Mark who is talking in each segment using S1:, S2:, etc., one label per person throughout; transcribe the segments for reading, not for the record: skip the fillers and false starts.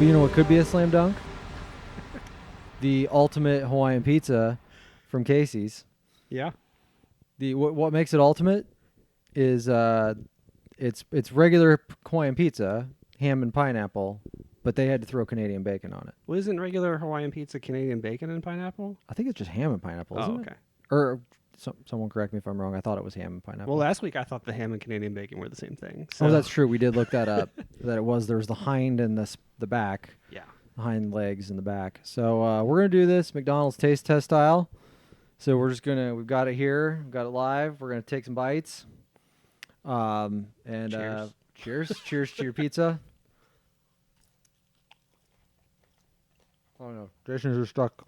S1: But you know what could be a slam dunk? The ultimate Hawaiian pizza from Casey's.
S2: Yeah.
S1: The what makes it ultimate is it's regular Hawaiian pizza, ham and pineapple, but they had to throw Canadian bacon on it.
S2: Well, isn't regular Hawaiian pizza Canadian bacon and pineapple?
S1: I think it's just ham and pineapple, isn't
S2: okay.
S1: it? Or someone correct me if I'm wrong. I thought it was ham and pineapple.
S2: Well, last week I thought the ham and Canadian bacon were the same thing. So.
S1: Oh, that's true. We did look that up. There was the hind and the back.
S2: Yeah.
S1: The hind legs in the back. So we're gonna do this McDonald's taste test style. So we've got it here, we've got it live. We're gonna take some bites. Cheers to your pizza. Oh no, Jason's are stuck.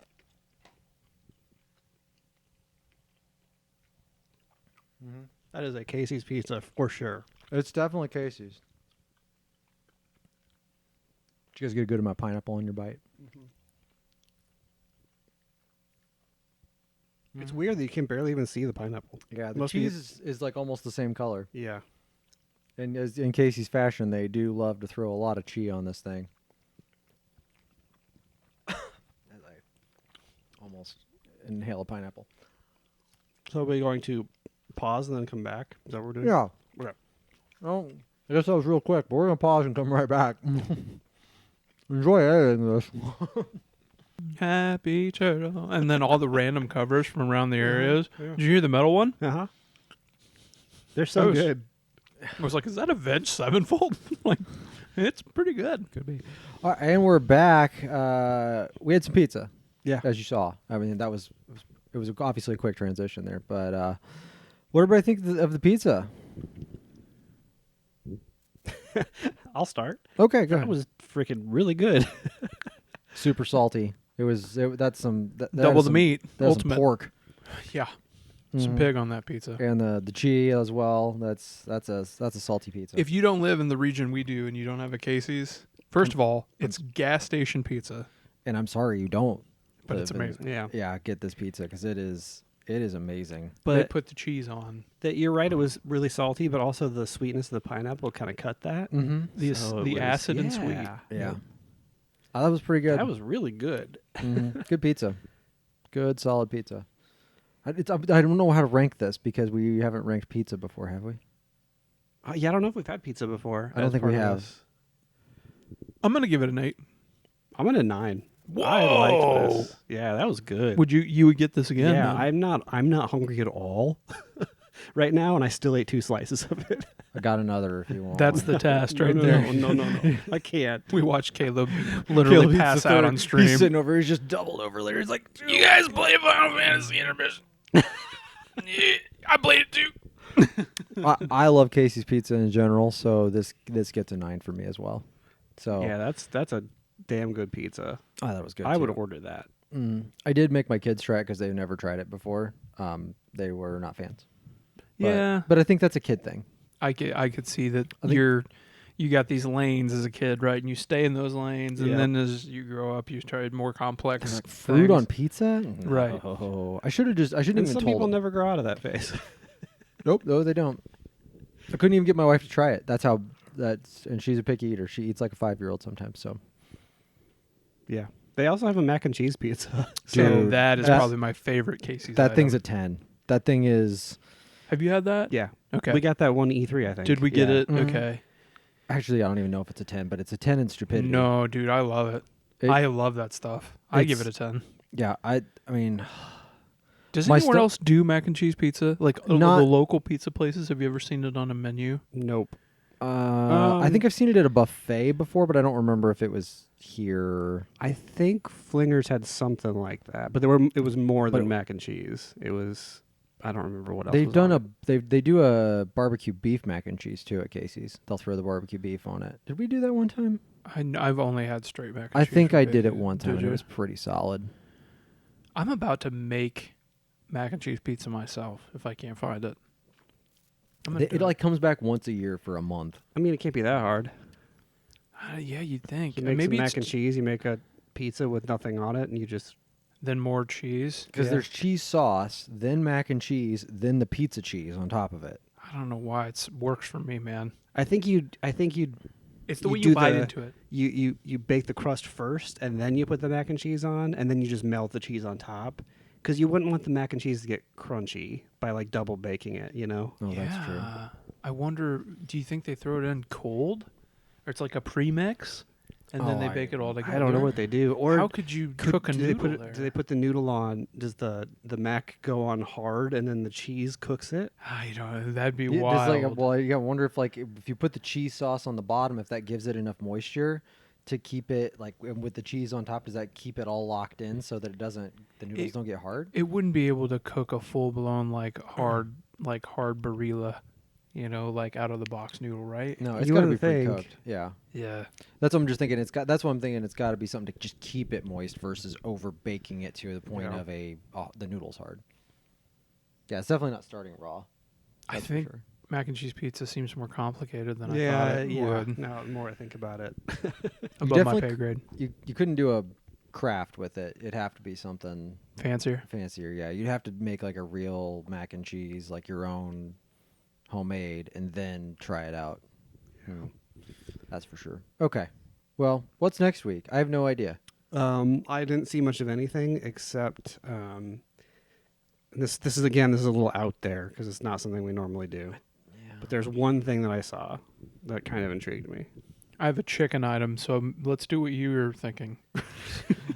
S1: Mm-hmm.
S2: That is a Casey's pizza for sure.
S1: It's definitely Casey's. Did you guys get a good amount of pineapple on your bite?
S2: Mm-hmm. It's weird that you can barely even see the pineapple.
S1: Yeah, the cheese is like almost the same color.
S2: Yeah.
S1: And as in Casey's fashion, they do love to throw a lot of cheese on this thing. As I almost inhale a pineapple.
S2: So are we going to pause and then come back? Is that what we're doing?
S1: Yeah.
S2: Okay.
S1: Well, I guess that was real quick, but we're going to pause and come right back. Enjoy editing this.
S3: Happy turtle. And then all the random covers from around the areas.
S2: Yeah.
S3: Did you hear the metal one?
S2: Uh-huh. They're so good.
S3: I was like, is that Avenged Sevenfold? Like, it's pretty good. Could be.
S1: All right, and we're back. We had some pizza.
S2: Yeah.
S1: As you saw. I mean, it was obviously a quick transition there. But what did everybody think of the pizza?
S2: I'll start.
S1: Okay, go
S2: That
S1: ahead.
S2: was freaking really good.
S1: Super salty. That's some...
S3: Double the meat.
S1: That's
S3: Ultimate.
S1: some pork.
S3: Yeah. Some pig on that pizza.
S1: And the cheese as well. That's a salty pizza.
S3: If you don't live in the region we do and you don't have a Casey's, first of all, it's gas station pizza.
S1: And I'm sorry you don't.
S3: But
S1: live
S3: it's
S1: in-
S3: amazing.
S2: Yeah.
S1: Yeah, get this pizza because it is amazing.
S3: They
S2: But
S3: put the cheese on.
S2: you're right, it was really salty, but also the sweetness of the pineapple kind of cut that.
S1: Mm-hmm.
S3: The acid and sweet.
S1: Yeah. That was pretty good.
S2: That was really good.
S1: Good pizza. Good, solid pizza. I don't know how to rank this because we haven't ranked pizza before, have we?
S2: Yeah, I don't know if we've had pizza before.
S1: I don't
S2: as
S1: think we
S2: part of
S1: have.
S2: this.
S3: I'm going to give it an 8.
S2: I'm at a 9.
S3: Whoa.
S2: I liked this. Yeah, that was good.
S3: You would get this again?
S2: Yeah,
S3: then?
S2: I'm not hungry at all right now, and I still ate 2 slices of it.
S1: I got another if you want.
S3: That's the test right
S2: no,
S3: there.
S2: No. I can't.
S3: We watched Caleb literally pass out on stream.
S1: He's sitting over. He's just doubled over there. He's like,
S3: You guys play Final Fantasy Intermission? Yeah, I played it too.
S1: I love Casey's Pizza in general, so this gets a 9 for me as well. So
S2: Yeah, that's a damn good pizza.
S1: I thought it was good.
S2: I would
S1: too.
S2: order that.
S1: I did make my kids try it because they've never tried it before. They were not fans. But I think that's a kid thing.
S3: I could see that
S1: I think-
S3: you got these lanes as a kid, right? And you stay in those lanes, and
S2: Yeah.
S3: then as you grow up, you try more complex
S1: Like fruit
S3: things.
S1: on pizza?
S3: Right.
S1: No. I shouldn't
S2: And
S1: even
S2: some
S1: told
S2: people
S1: them.
S2: never grow out of that phase.
S1: Nope, no, they don't. I couldn't even get my wife to try it. And she's a picky eater. She eats like a 5-year-old sometimes. So
S2: Yeah. They also have a mac and cheese pizza.
S3: So
S1: Dude,
S3: that is
S1: that's-
S3: probably my favorite Casey's.
S1: that
S3: item.
S1: thing's a 10. That thing is
S3: Have you had that?
S2: Yeah.
S3: Okay.
S2: We got that one E3, I think.
S3: Did we get
S2: Yeah.
S3: it?
S1: Mhm.
S3: Okay.
S1: actually I don't even know if it's a 10, but it's a 10 in stupidity.
S3: No, dude, I love it. I love that stuff. I give it a 10.
S1: Yeah, I mean,
S3: Does
S1: My
S3: anyone
S1: stu-
S3: else do mac and cheese pizza? Like the
S1: Not-
S3: local pizza places? Have you ever seen it on a menu?
S2: Nope.
S1: I think I've seen it at a buffet before, but I don't remember if it was here.
S2: I think Flingers had something like that, but it was more than mac and cheese. It was, I don't remember what else.
S1: They've
S2: was
S1: done
S2: on it.
S1: they do a barbecue beef mac and cheese too at Casey's. They'll throw the barbecue beef on it. Did we do that one time?
S3: I've only had straight mac and
S1: I
S3: cheese.
S1: think
S3: from
S1: I did it
S3: Casey's.
S1: one time.
S3: Did
S1: And it
S3: you?
S1: was pretty solid.
S3: I'm about to make mac and cheese pizza myself if I can't find it. I'm gonna
S1: It
S3: do
S1: like comes back once a year for a month.
S2: I mean, it can't be that hard.
S3: Yeah, you'd think.
S2: You make
S3: Maybe
S2: some
S3: it's
S2: mac and cheese. You make a pizza with nothing on it, and you just
S3: then more cheese.
S1: Because
S2: Yeah.
S1: there's cheese sauce, then mac and cheese, then the pizza cheese on top of it.
S3: I don't know why it works for me, man.
S2: I think you'd
S3: It's the
S2: You
S3: way
S2: do
S3: you bite
S2: the-
S3: into it.
S2: You bake the crust first, and then you put the mac and cheese on, and then you just melt the cheese on top. Because you wouldn't want the mac and cheese to get crunchy by like double baking it, you know?
S1: Oh, that's true.
S3: I wonder, do you think they throw it in cold? Or it's like a pre-mix? And then
S1: Oh,
S3: they bake it all together?
S2: I don't know what they do. Or
S3: How could you cook a
S2: do they
S3: noodle
S2: put
S3: there?
S2: do they put the noodle on? Does the mac go on hard, and then the cheese cooks it?
S3: I don't know. That'd be
S1: Yeah, there's
S3: wild.
S1: like well, you gotta wonder if you put the cheese sauce on the bottom, if that gives it enough moisture to keep it like and with the cheese on top. Does that keep it all locked in so that the noodles don't get hard?
S3: It wouldn't be able to cook a full-blown hard barilla, like out of the box noodle, right?
S1: No, it's
S2: You
S1: got to
S2: wouldn't
S1: be
S2: think.
S1: pre-cooked. Yeah,
S3: Yeah.
S1: that's what I'm just thinking. That's what I'm thinking. It's got to be something to just keep it moist versus over baking it to the point
S2: Yeah.
S1: of the noodles hard. Yeah, it's definitely not starting raw.
S3: I
S1: That's for
S3: think
S1: sure.
S3: mac and cheese pizza seems more complicated than I thought it would.
S2: Now, the more I think about it,
S3: Above my
S1: definitely
S3: pay grade.
S1: You couldn't do a craft with it. It'd have to be something
S3: Fancier.
S1: fancier. Yeah, you'd have to make like a real mac and cheese, like your own homemade, and then try it out. That's for sure. Okay. Well, what's next week? I have no idea.
S2: I didn't see much of anything except this is a little out there because it's not something we normally do. But there's one thing that I saw that kind of intrigued me.
S3: I have a chicken item, so let's do what you were thinking.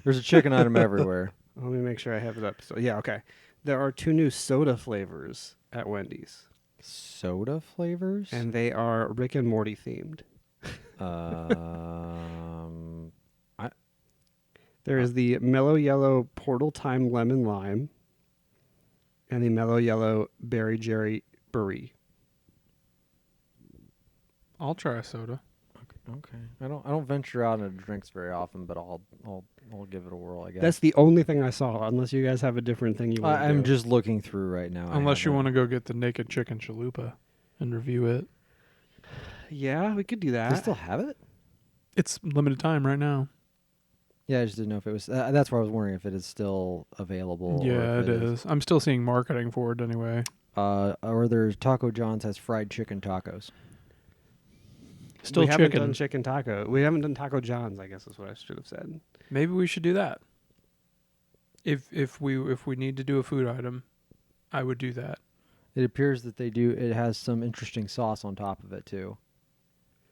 S1: There's a chicken item everywhere.
S2: Let me make sure I have it up. So yeah, okay. There are 2 new soda flavors at Wendy's,
S1: Soda flavors?
S2: and they are Rick and Morty themed. There is the Mellow Yellow Portal Time Lemon Lime, and the Mellow Yellow Berry Jerry Brie.
S3: I'll try a soda.
S1: Okay. I don't venture out into drinks very often, but I'll give it a whirl, I guess.
S2: That's the only thing I saw, unless you guys have a different thing you want to do.
S1: I'm just looking through right now.
S3: Unless you want to go get the naked chicken chalupa and review it.
S2: Yeah, we could do that.
S1: They still have it?
S3: It's limited time right now.
S1: Yeah, I just didn't know if it was. That's why I was wondering if it is still available. or
S3: Yeah,
S1: if
S3: it is. I'm still seeing marketing for it anyway.
S1: Or there's Taco John's has fried chicken tacos.
S3: Still
S2: we haven't
S3: chicken.
S2: done chicken taco. We haven't done Taco John's, I guess is what I should have said.
S3: Maybe we should do that. If we need to do a food item, I would do that.
S1: It appears that they do. It has some interesting sauce on top of it too.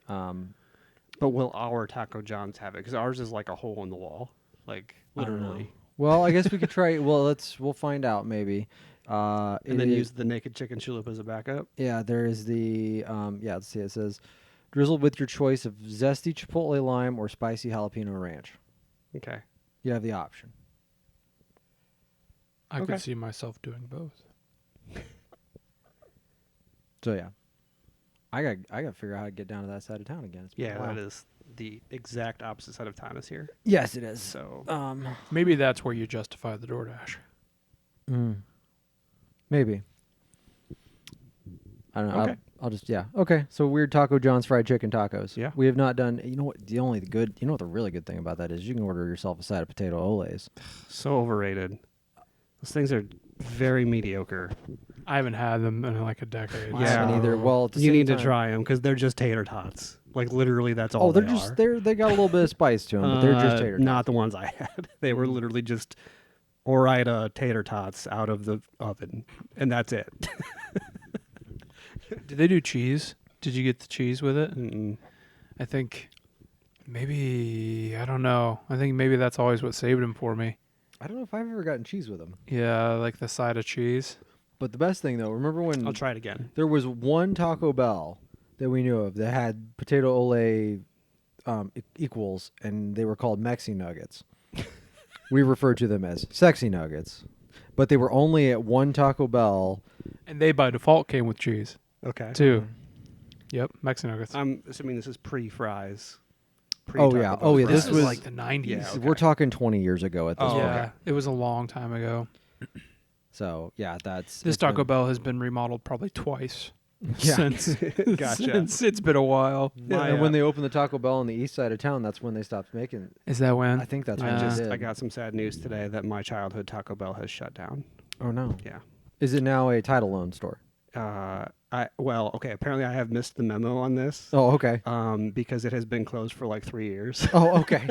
S2: But will our Taco John's have it? Because ours is like a hole in the wall, like
S1: I don't know.
S2: literally.
S1: Well, I guess we could try. We'll find out maybe.
S2: And
S1: it
S2: then
S1: is-
S2: use the naked chicken chalupa as a backup.
S1: Yeah, there is the let's see. It says drizzled with your choice of zesty chipotle lime or spicy jalapeno ranch.
S2: Okay.
S1: You have the option.
S3: I
S2: Okay.
S3: could see myself doing both.
S1: So yeah, I got to figure out how to get down to that side of town again. It's been a
S2: Yeah,
S1: while.
S2: that is the exact opposite side of town is here.
S1: Yes, it is.
S2: So
S3: Maybe that's where you justify the DoorDash.
S1: Maybe. I don't know.
S2: Okay.
S1: I'll just Okay. So weird Taco John's fried chicken tacos.
S2: Yeah.
S1: We have not done. You know what? You know what the really good thing about that is? You can order yourself a side of potato oles.
S2: so overrated. Those things are very mediocre.
S3: I haven't had them in like a decade.
S1: I
S2: Yeah.
S1: haven't either. Well, at the
S2: You
S1: same
S2: need to
S1: time-
S2: try them because they're just tater tots. Like literally, that's all.
S1: Oh, they're
S2: they
S1: just
S2: are.
S1: they got a little bit of spice to them, but they're just tater tots.
S2: Not the ones I had. They were literally just Ore-Ida tater tots out of the oven, and that's it.
S3: Did they do cheese? Did you get the cheese with it?
S2: Mm-mm.
S3: I think maybe, I don't know. I think maybe that's always what saved them for me.
S1: I don't know if I've ever gotten cheese with them.
S3: Yeah, like the side of cheese.
S1: But the best thing though, remember when
S2: I'll try it again.
S1: there was one Taco Bell that we knew of that had potato ole equals, and they were called Mexi Nuggets. We referred to them as sexy nuggets, but they were only at one Taco Bell.
S3: And they by default came with cheese
S2: Okay.
S3: too. Yep, Mexican nuggets.
S2: I'm assuming this is pre-fries.
S1: Oh, yeah. Oh, yeah,
S3: this
S1: this
S3: was
S1: was-
S3: like the 90s.
S2: Yeah, okay.
S1: We're talking 20 years ago at this
S2: Oh,
S1: point.
S3: Yeah,
S2: okay.
S3: it was a long time ago.
S1: So yeah, that's
S3: This
S1: it's
S3: Taco
S1: been-
S3: Bell has been remodeled probably twice
S1: Yeah.
S3: since,
S2: Gotcha.
S3: since it's been a while.
S1: Yeah, and when they opened the Taco Bell on the east side of town, that's when they stopped making.
S3: Is that when?
S1: I think that's
S3: I
S1: when
S3: just-
S1: they did.
S2: I got some sad news today that my childhood Taco Bell has shut down.
S1: Oh no!
S2: Yeah.
S1: Is it now a title loan store?
S2: Apparently I have missed the memo on this.
S1: Oh, okay.
S2: Because it has been closed for like 3 years.
S1: Oh, okay.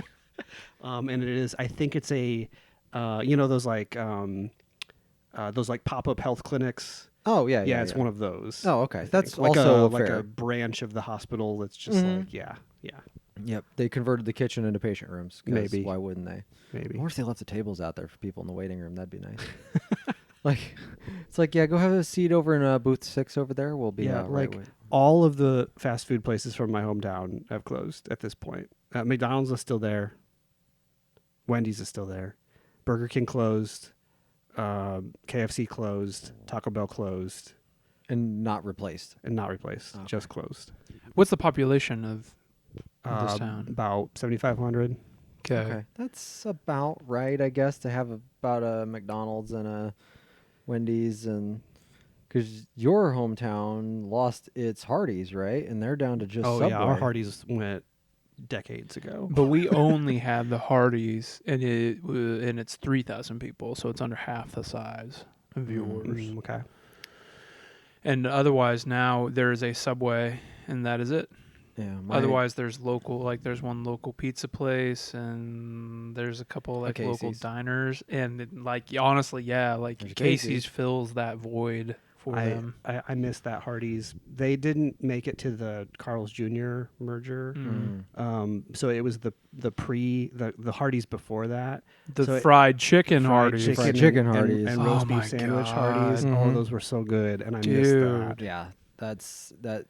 S2: And it is. I think it's a, those like pop-up health clinics.
S1: Oh, yeah.
S2: Yeah, it's one of those.
S1: Oh, okay.
S2: I
S1: That's
S2: think.
S1: also
S2: like
S1: fair.
S2: a branch of the hospital that's just
S1: Mhm.
S2: like yeah.
S1: Yep. They converted the kitchen into patient rooms. 'Cause
S2: Maybe.
S1: Why wouldn't they?
S2: Maybe.
S1: Or if they left the tables out there for people in the waiting room, that'd be nice. Like, it's like, yeah, go have a seat over in booth 6 over there. We'll be
S2: Yeah,
S1: right
S2: like
S1: with.
S2: all of the fast food places from my hometown have closed at this point. McDonald's is still there. Wendy's is still there. Burger King closed. KFC closed. Taco Bell closed.
S1: And not replaced.
S2: And not replaced.
S1: Okay.
S2: Just closed.
S3: What's the population of this town?
S2: About 7,500.
S3: Okay.
S1: That's about right, I guess, to have about a McDonald's and a Wendy's, and because your hometown lost its Hardee's, right? And they're down to just Subway.
S2: Yeah, our Hardee's went decades ago.
S3: But we only have the Hardee's, and it's 3,000 people, so it's under half the size of yours.
S2: Okay.
S3: And otherwise, now there is a Subway, and that is it.
S1: Yeah.
S3: Otherwise, there's there's one local pizza place, and there's a couple like local
S1: Casey's.
S3: diners, and honestly, yeah, like
S1: There's a
S3: Casey's
S1: Casey's.
S3: fills that void for them.
S2: I missed that Hardee's. They didn't make it to the Carl's Jr. merger. So it was the Hardee's before that.
S3: The
S2: So
S3: fried chicken
S2: fried
S3: Hardee's.
S1: Fried chicken Hardee's.
S2: and
S3: Oh
S2: roast
S3: my
S2: beef sandwich
S3: God.
S2: Hardee's. All
S1: Mhm.
S2: those were so good, and I missed that.
S1: Yeah, that's that.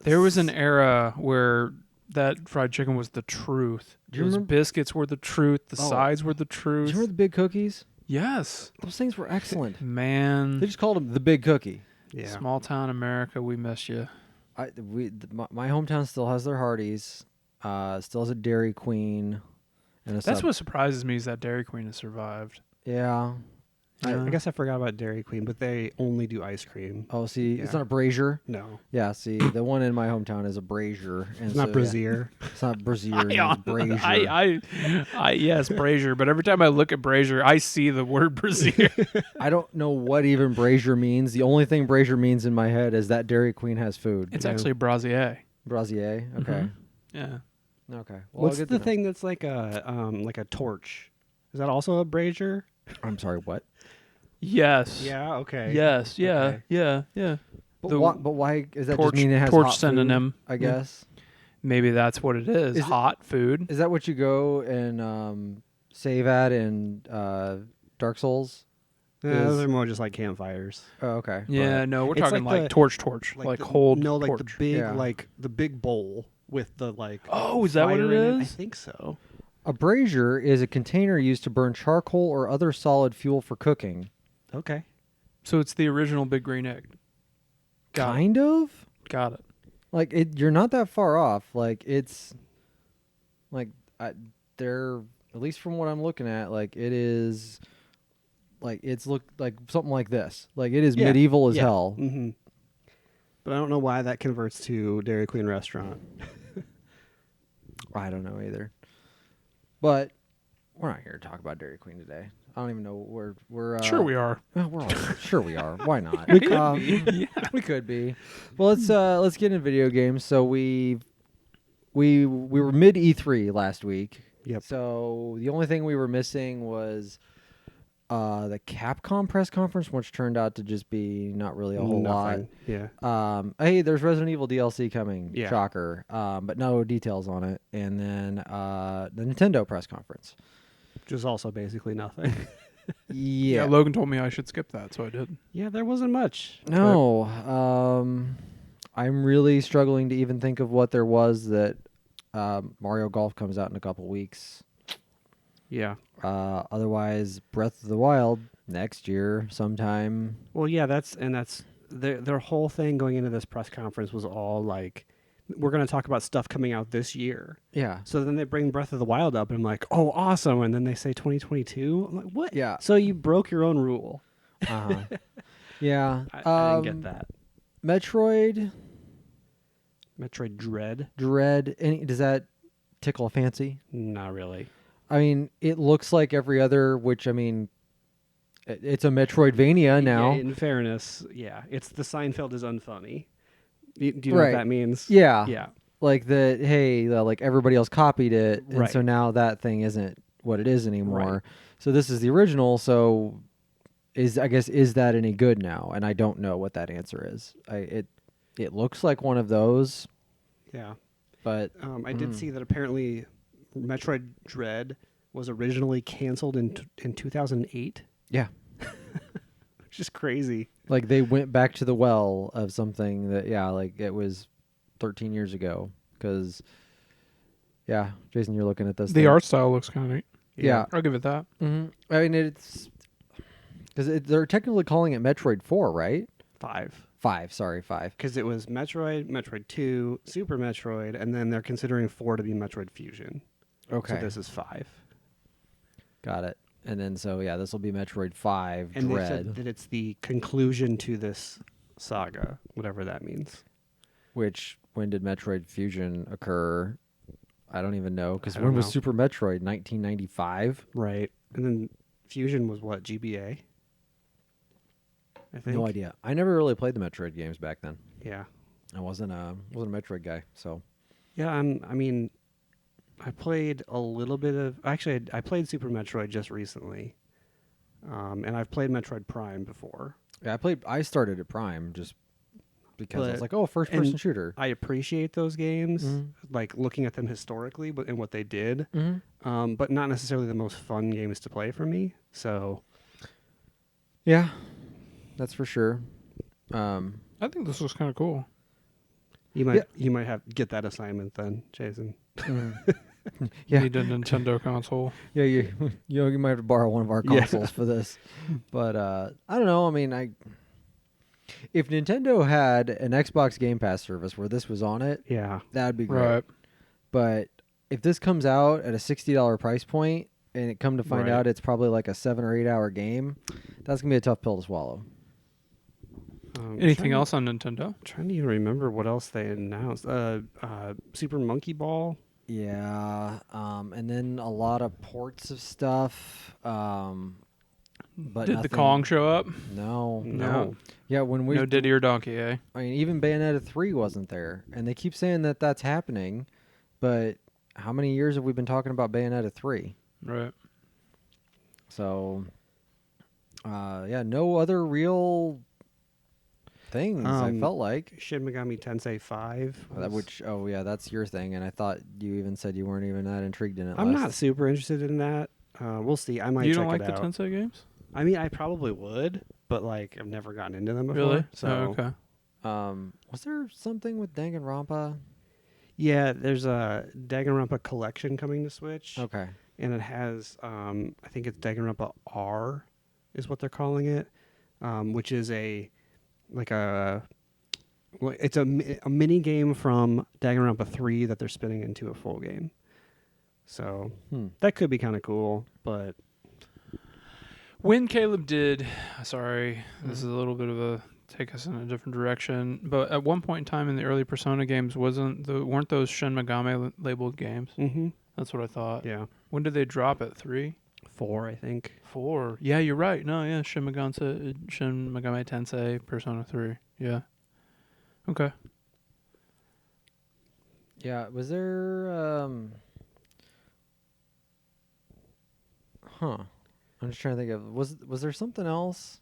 S3: There was an era where that fried chicken was the truth.
S1: Do you
S3: Those
S1: remember-
S3: biscuits were the truth. The
S1: Oh.
S3: sides were the
S1: Do
S3: truth.
S1: you remember the big cookies?
S3: Yes,
S1: Those things were excellent.
S3: man.
S1: They just called them the big cookie.
S2: Yeah.
S3: Small town America, we miss you.
S1: My hometown still has their Hardee's, still has a Dairy Queen, and a
S3: That's what surprises me is that Dairy Queen has survived.
S1: Yeah.
S2: I guess I forgot about Dairy Queen, but they only do ice cream.
S1: Oh, see, it's
S2: Yeah.
S1: not a Brazier.
S2: No,
S1: Yeah, see, the one in my hometown is a Brazier. And
S2: it's not
S1: so,
S2: Brazier.
S1: Yeah, it's not Brazier. It's Brazier.
S3: Yes, Brazier. But every time I look at Brazier, I see the word Brazier.
S1: I don't know what even Brazier means. The only thing Brazier means in my head is that Dairy Queen has food.
S3: It's actually Brassiere.
S1: Brazier. Okay.
S3: Yeah.
S1: Okay. Well,
S2: What's
S1: I'll get
S2: the
S1: to
S2: thing that's like a torch? Is that also a Brazier?
S1: that. I'm sorry. What?
S3: Yes.
S2: Yeah. Okay.
S3: Yes. Yeah.
S2: Okay.
S3: Yeah.
S1: But
S3: The
S1: why is that?
S3: torch-
S1: Just mean it has
S3: torch
S1: hot
S3: synonym.
S1: Food, I guess.
S3: Maybe that's what it is.
S1: Is it-
S3: Hot food.
S1: Is that what you go and save at in Dark Souls?
S2: Yeah, those
S1: is-
S2: are more just like campfires.
S1: Oh, okay.
S3: Yeah. No, we're
S2: It's
S3: talking
S2: like
S3: like
S2: the-
S3: torch, like
S2: the,
S3: hold.
S2: No, like
S3: torch.
S2: the big,
S1: Yeah.
S2: the big bowl with the like.
S3: Oh, is that what
S2: fire
S3: it
S2: in I
S3: is?
S2: think so.
S1: A brazier is a container used to burn charcoal or other solid fuel for cooking.
S2: Okay.
S3: So it's the original Big Green Egg. Got
S1: Kind of.
S3: it. Got it.
S1: Like you're not that far off. Like it's, like they're at least from what I'm looking at. Like it is, like it's looked like something like this. Like it is
S2: Yeah.
S1: medieval as
S2: Yeah.
S1: hell.
S2: Mm-hmm. But I don't know why that converts to Dairy Queen restaurant.
S1: I don't know either. But we're not here to talk about Dairy Queen today. I don't even know we're
S3: Sure, we are.
S1: well, we're all, sure we are. Why not?
S3: We could be.
S1: We could be. Well, let's get into video games. So we were mid E3 last week.
S2: Yep.
S1: So the only thing we were missing was the Capcom press conference, which turned out to just be not really a whole
S2: Nothing. Yeah.
S1: lot. Hey, there's Resident Evil DLC coming.
S2: Yeah.
S1: Shocker. But no details on it. And then the Nintendo press conference.
S2: Which is also basically nothing.
S3: Yeah.
S1: Yeah.
S3: Logan told me I should skip that, so I did.
S2: Yeah, there wasn't much.
S1: No. I'm really struggling to even think of what there was that Mario Golf comes out in a couple weeks.
S2: Yeah.
S1: Otherwise, Breath of the Wild next year sometime.
S2: Well, yeah, that's their whole thing going into this press conference was all like, we're going to talk about stuff coming out this year.
S1: Yeah.
S2: So then they bring Breath of the Wild up, and I'm like, oh, awesome. And then they say 2022. I'm like, what?
S1: Yeah.
S2: So you broke your own rule.
S1: Uh-huh. Yeah.
S2: I didn't get that.
S1: Metroid
S2: Metroid Dread?
S1: Dread. Does that tickle a fancy?
S2: Not really.
S1: I mean, it looks like every other, which I mean, It's a Metroidvania now.
S2: Yeah, in fairness, yeah, it's the Seinfeld is unfunny. Do you know what
S1: Right.
S2: that means?
S1: Yeah.
S2: Yeah.
S1: Like that. Hey, like everybody else copied it, and so
S2: Right.
S1: now that thing isn't what it is anymore.
S2: Right.
S1: So this is the original. So is that any good now? And I don't know what that answer is. It looks like one of those,
S2: Yeah.
S1: but
S2: I did see that apparently Metroid Dread was originally canceled in 2008.
S1: yeah.
S2: Which is crazy.
S1: Like they went back to the well of something that like it was 13 years ago. Because Jason, you're looking at this.
S3: The art style looks kind of neat.
S1: Yeah.
S3: I'll give it that.
S1: Mm-hmm. I mean, it's because they're technically calling it Metroid 4, right?
S2: 5.
S1: 5. Sorry, 5.
S2: Because it was Metroid, Metroid 2, Super Metroid, and then they're considering 4 to be Metroid Fusion.
S1: Okay,
S2: So this is 5.
S1: got it. And then this will be Metroid 5
S2: And they
S1: Dread.
S2: said that it's the conclusion to this saga, whatever that means.
S1: Which when did Metroid Fusion occur? I don't even know. Because
S2: I
S1: when
S2: don't
S1: was
S2: know.
S1: Super Metroid? 1995.
S2: Right. And then Fusion was what, GBA? I think.
S1: No idea. I never really played the Metroid games back then.
S2: Yeah.
S1: I wasn't a Metroid guy. So
S2: Yeah, I played a little bit of... Actually, I played Super Metroid just recently. And I've played Metroid Prime before.
S1: yeah, I started at Prime just because I was
S2: But-
S1: like, first person
S2: and
S1: shooter.
S2: I appreciate those games,
S1: Mhm.
S2: like looking at them historically and what they did,
S1: Mm-hmm.
S2: but not necessarily the most fun games to play for me. So,
S1: Yeah, that's for sure.
S3: I think this looks kind of cool.
S2: you might have get that assignment then, Jason.
S1: Yeah.
S3: Need a Nintendo console.
S1: Yeah, you might have to borrow one of our
S2: Yeah.
S1: consoles for this. But I don't know. I mean, if Nintendo had an Xbox Game Pass service where this was on it,
S2: Yeah,
S1: that'd be great.
S3: Right.
S1: But if this comes out at a $60 price point and it come to find
S2: Right.
S1: out it's probably like a 7 or 8 hour game, that's gonna be a tough pill to swallow.
S3: Anything else on Nintendo?
S2: Trying to even remember what else they announced. Super Monkey Ball.
S1: Yeah, and then a lot of ports of stuff. But
S3: Did the
S1: nothing-
S3: Kong show up?
S1: No.
S2: No.
S1: Yeah, when we
S3: No Diddy or Donkey, eh?
S1: I mean, even Bayonetta 3 wasn't there. And they keep saying that that's happening. But how many years have we been talking about Bayonetta 3?
S3: Right.
S1: So, no other real things, I felt like.
S2: Shin Megami Tensei 5.
S1: That's your thing. And I thought you even said you weren't even that intrigued in it.
S2: I'm
S1: last-
S2: not super interested in that. We'll see. I might
S3: You
S2: check
S3: don't like
S2: it
S3: the
S2: out.
S3: Tensei games?
S2: I mean, I probably would, but like I've never gotten into them before.
S3: Really?
S2: So
S3: Oh, okay.
S1: Was there something with Danganronpa?
S2: yeah, there's a Danganronpa collection coming to Switch,
S1: Okay.
S2: and it has I think it's Danganronpa R, is what they're calling it, which is it's a mini game from Danganronpa 3 that they're spinning into a full game. So that could be kind of cool, but
S3: When Caleb did, sorry, this is a little bit of a take us in a different direction, but at one point in time in the early Persona games, weren't those Shin Megami labeled games? That's what I thought.
S2: yeah,
S3: When did they drop it? 3?
S2: 4 I think.
S3: 4. Yeah, you're right. No, yeah, Shin Megami Tensei, Persona 3. Yeah. Okay.
S1: Yeah, was there I'm just trying to think of was there something else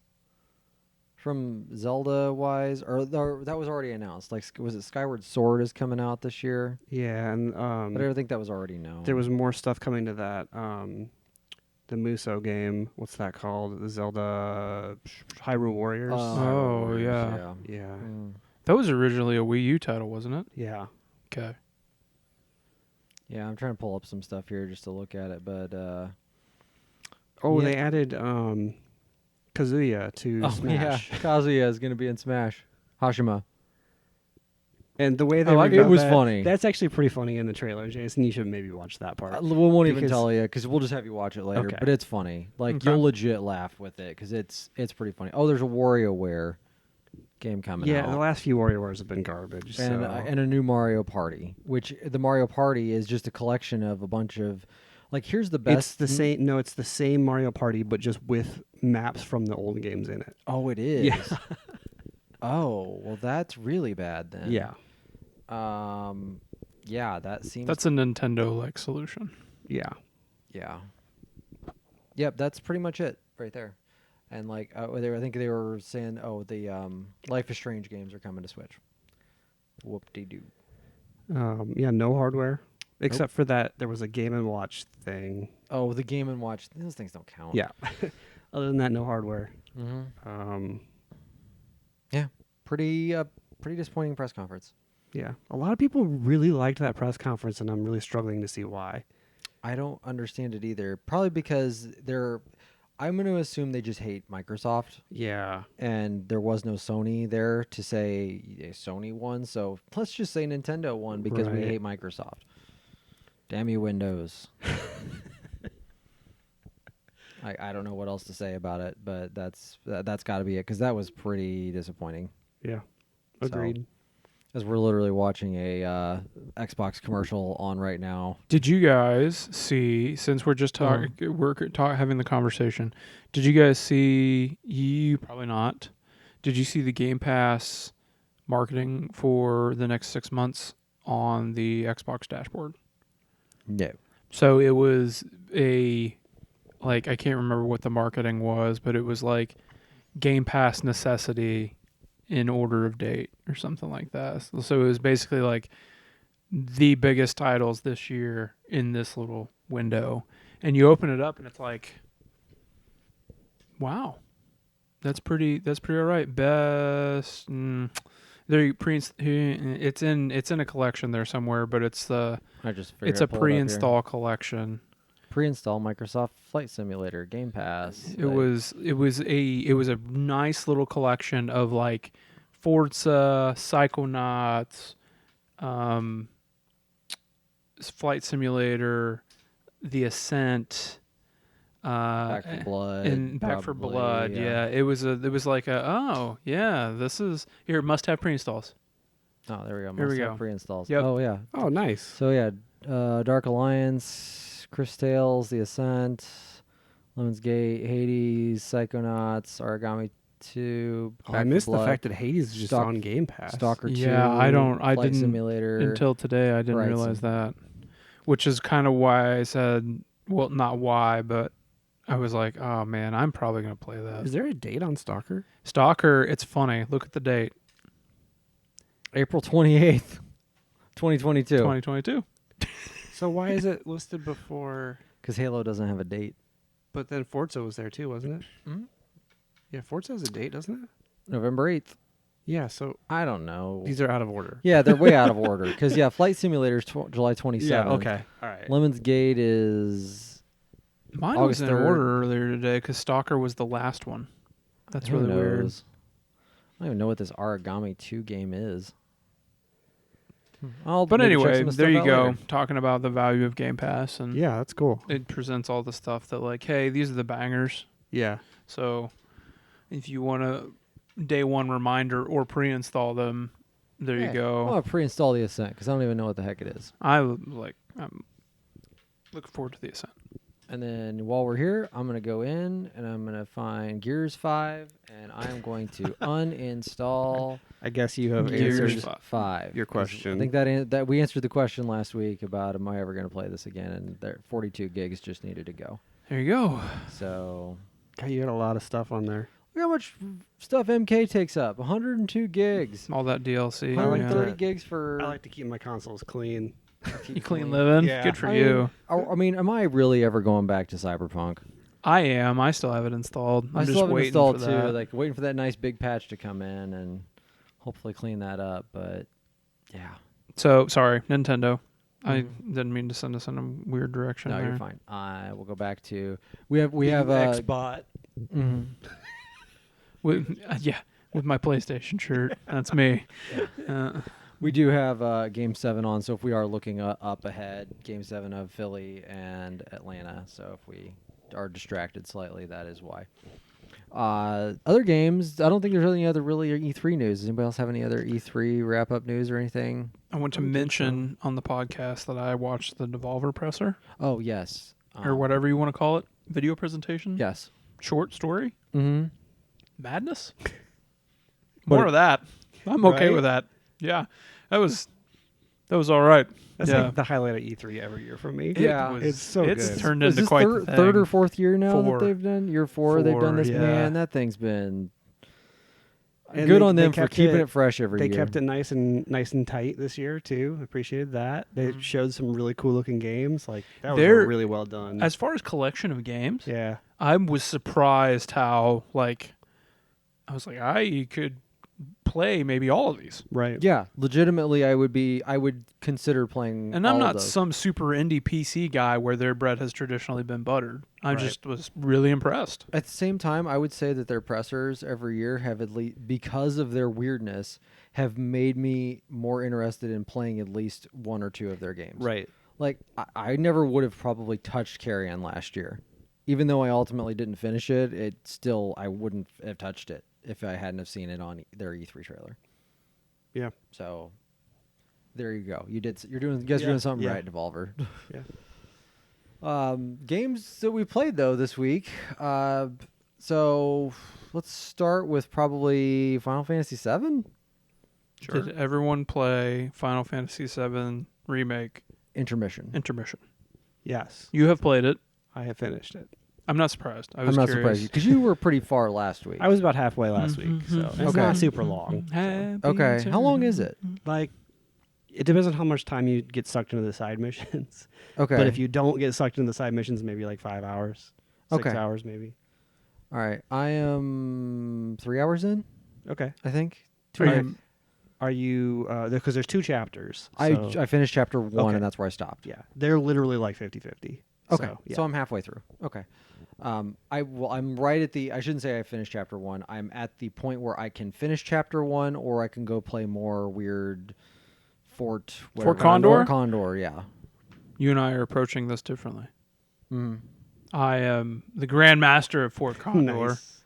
S1: from Zelda wise or that was already announced? Like was it Skyward Sword is coming out this year?
S2: Yeah, and
S1: But I think that was already known.
S2: there was more stuff coming to that. The Musou game. What's that called? The Zelda Hyrule Warriors.
S3: Oh,
S1: Warriors,
S3: yeah.
S2: yeah.
S3: That was originally a Wii U title, wasn't it?
S2: Yeah.
S3: Okay.
S1: Yeah, I'm trying to pull up some stuff here just to look at it, but
S2: Oh,
S1: Yeah.
S2: they added Kazuya to Smash.
S1: yeah, Kazuya is going to be in Smash. Hashima.
S2: And the way they
S1: It
S2: revealed
S1: was
S2: that-
S1: funny.
S2: That's actually pretty funny in the trailer, Jason. You should maybe watch that part.
S1: We won't even
S2: Because-
S1: tell you because we'll just have you watch it later.
S2: Okay.
S1: But it's funny. Like
S3: Okay.
S1: you'll legit laugh with it because it's pretty funny. Oh, there's a WarioWare game coming
S2: Yeah,
S1: out.
S2: the last few WarioWares have been garbage.
S1: and
S2: so.
S1: and a new Mario Party, which the Mario Party is just a collection of a bunch of Like, here's the best.
S2: It's the same. No, it's the same Mario Party, but just with maps from the old games in it.
S1: Oh, it is.
S2: Yeah.
S1: Oh, well, that's really bad then.
S2: Yeah.
S1: Yeah, that seems.
S3: That's a Nintendo-like solution.
S2: Yeah.
S1: Yeah. Yep, that's pretty much it right there. And like, I think they were saying, oh, the Life is Strange games are coming to Switch. Whoop-de-doo.
S2: Yeah. No hardware, except for that there was a Game and Watch thing.
S1: Oh, the Game and Watch. Those things don't count.
S2: Yeah. Other than that, no hardware.
S1: Mm-hmm. Yeah. Pretty disappointing press conference.
S2: Yeah. A lot of people really liked that press conference, and I'm really struggling to see why.
S1: I don't understand it either. Probably because I'm going to assume they just hate Microsoft.
S2: Yeah.
S1: And there was no Sony there to say Sony won. So let's just say Nintendo won because we
S2: Right.
S1: hate Microsoft. Damn you, Windows. I don't know what else to say about it, but that's got to be it because that was pretty disappointing.
S2: Yeah.
S1: So-
S2: Agreed.
S1: As we're literally watching a Xbox commercial on right now.
S3: Did you guys see? Since we're just having the conversation, did you guys see? You probably not. Did you see the Game Pass marketing for the next 6 months on the Xbox dashboard?
S1: No.
S3: So it was I can't remember what the marketing was, but it was like Game Pass necessity in order of date or something like that. So it was basically like the biggest titles this year in this little window. And you open it up and it's like, wow, that's pretty all right. Best, it's in a collection there somewhere, but it's a pre-install collection.
S1: Pre-install Microsoft Flight Simulator, Game Pass.
S3: It was a nice little collection of like Forza, Psychonauts, Flight Simulator, The Ascent,
S1: Back for Blood,
S3: and Back for
S1: probably,
S3: Blood. Yeah, it was like this is here must have pre-installs.
S1: Oh, there we go.
S3: Here we
S1: Must have
S3: go.
S1: Pre-installs.
S3: Yep.
S1: Oh yeah.
S2: Oh, nice.
S1: So yeah, Dark Alliance, Chris Tales, The Ascent, Lemons Gate, Hades, Psychonauts, Origami 2.
S2: Oh,
S1: Back
S2: I
S1: for
S2: missed the
S1: Blood,
S2: fact that Hades is just on Game Pass.
S1: Stalker 2.
S3: Yeah, I
S1: Flight
S3: didn't
S1: Simulator.
S3: until today. I didn't
S1: Horizon.
S3: realize that, which is kind of why I said, well, not why, but I was like, oh man, I'm probably gonna play that.
S2: Is there a date on Stalker?
S3: Stalker, it's funny. Look at the date,
S1: April 28th, 2022.
S3: 2022.
S2: So why is it listed before?
S1: Because Halo doesn't have a date.
S2: But then Forza was there too, wasn't it?
S1: Mhm.
S2: Yeah, Forza has a date, doesn't it?
S1: November 8th.
S2: Yeah, so
S1: I don't know.
S2: these are out of order.
S1: Yeah, they're way out of order. Because, Flight Simulator is July 27th.
S2: Yeah, okay. All right.
S1: Lemons Gate is...
S3: Mine
S1: August
S3: was in
S1: 3rd.
S3: order earlier today because Stalker was the last one. That's
S1: Who
S3: really weird.
S1: knows? I don't even know what this Origami 2 game is.
S3: But
S1: maybe check
S3: anyway,
S1: some of the
S3: there
S1: stuff
S3: you
S1: out
S3: go.
S1: later.
S3: Talking about the value of Game Pass, and
S2: Yeah, that's cool.
S3: it presents all the stuff that like, hey, these are the bangers.
S2: Yeah.
S3: So if you want a day one reminder or pre-install them, there you
S1: I
S3: go.
S1: want to pre-install The Ascent because I don't even know what the heck it is.
S3: I'm looking forward to the Ascent.
S1: And then while we're here, I'm going to go in and I'm going to find Gears 5 and I'm going to uninstall
S2: I guess you have
S3: Gears
S2: answered
S1: 5.
S2: your
S1: 'Cause
S2: question.
S1: I think that we answered the question last week about am I ever going to play this again, and there 42 gigs just needed to go.
S3: There you go.
S1: So
S2: God, you got a lot of stuff on there.
S1: look how much stuff MK takes up. 102 gigs.
S3: All that DLC.
S2: I like
S1: 130
S2: that.
S1: gigs for
S2: I like to keep my consoles clean.
S3: You clean living.
S2: Yeah.
S3: Good for
S1: I
S3: you.
S1: mean, am I really ever going back to Cyberpunk?
S3: I am. I still have it installed. I'm
S1: I
S3: just
S1: still have it
S3: waiting
S1: installed
S3: for
S1: too,
S3: that.
S1: like waiting for that nice big patch to come in and hopefully clean that up. But yeah,
S3: So sorry, Nintendo. I
S1: Mhm.
S3: didn't mean to send us in a weird direction.
S1: no,
S3: there.
S1: you're fine. I will go back to we have
S2: Xbot.
S1: mhm.
S3: With my PlayStation shirt. That's me.
S1: We do have Game 7 on, so if we are looking up ahead, Game 7 of Philly and Atlanta. So if we are distracted slightly, that is why. Other games, I don't think there's any other really E3 news. Does anybody else have any other E3 wrap-up news or anything?
S3: I want to mention on the podcast that I watched the Devolver presser.
S1: Oh, yes.
S3: or whatever you want to call it, video presentation.
S1: Yes.
S3: Short story.
S1: Mm-hmm.
S3: Madness.
S1: But
S3: More of that. I'm okay
S2: Right?
S3: with that. Yeah, that was all right.
S2: That's
S3: Yeah.
S2: like the highlight of E3 every year for me.
S1: Yeah.
S2: It's so
S3: it's
S2: good.
S3: turned
S1: Is
S3: into
S1: this
S3: quite
S1: third,
S3: the thing.
S1: third or fourth year now
S3: Four.
S1: that they've done? Year four they've done this.
S3: Yeah.
S1: Man, that thing's been
S2: And
S1: good
S2: they-
S1: on
S2: they
S1: them for
S2: kept
S1: keeping it fresh every
S2: They
S1: year.
S2: kept it nice and tight this year too. Appreciated that. They showed some really cool looking games. Like that was
S3: They're-
S2: really well done.
S3: As far as collection of games,
S2: yeah.
S3: I was surprised how I was like, I could play maybe all of these.
S2: Right.
S1: Yeah, legitimately, I would consider playing.
S3: And I'm
S1: all
S3: not
S1: of those.
S3: some super indie PC guy where their bread has traditionally been buttered. I
S2: Right.
S3: just was really impressed.
S1: At the same time, I would say that their pressers every year have at least, because of their weirdness, have made me more interested in playing at least one or two of their games.
S2: Right.
S1: Like I never would have probably touched Carrion last year, even though I ultimately didn't finish it. It still I wouldn't have touched it if I hadn't have seen it on their E3 trailer.
S2: Yeah.
S1: So there you go. You're doing. You guys are doing something right, Devolver.
S2: Yeah.
S1: Games that we played though this week. So let's start with probably Final Fantasy VII.
S3: Did everyone play Final Fantasy VII Remake
S1: Intermission.
S2: Yes.
S3: You have played it.
S2: I have finished it.
S3: I'm not surprised. I
S1: I'm
S3: was
S1: not
S3: curious.
S1: surprised because you were pretty far last week.
S2: I was about halfway last week, so it's
S1: Okay.
S2: not super long.
S1: Okay, how long is it?
S2: Like, it depends on how much time you get sucked into the side missions.
S1: Okay,
S2: But if you don't get sucked into the side missions, maybe like 5 hours, 6
S1: Okay.
S2: hours, maybe.
S1: all right, I am 3 hours in.
S2: Okay.
S1: I think.
S2: Are you? Because there's 2 chapters.
S1: I
S2: so-
S1: finished chapter 1
S2: Okay.
S1: and that's where I stopped.
S2: yeah, they're literally like 50-50.
S1: Okay,
S2: So, yeah.
S1: so I'm halfway through. Okay, I'm right at the. I shouldn't say I finished chapter 1. I'm at the point where I can finish chapter 1, or I can go play more weird Fort
S3: Condor?
S1: Fort Condor, yeah.
S3: You and I are approaching this differently.
S1: Mm.
S3: I am the Grand Master of Fort Condor.
S2: Nice.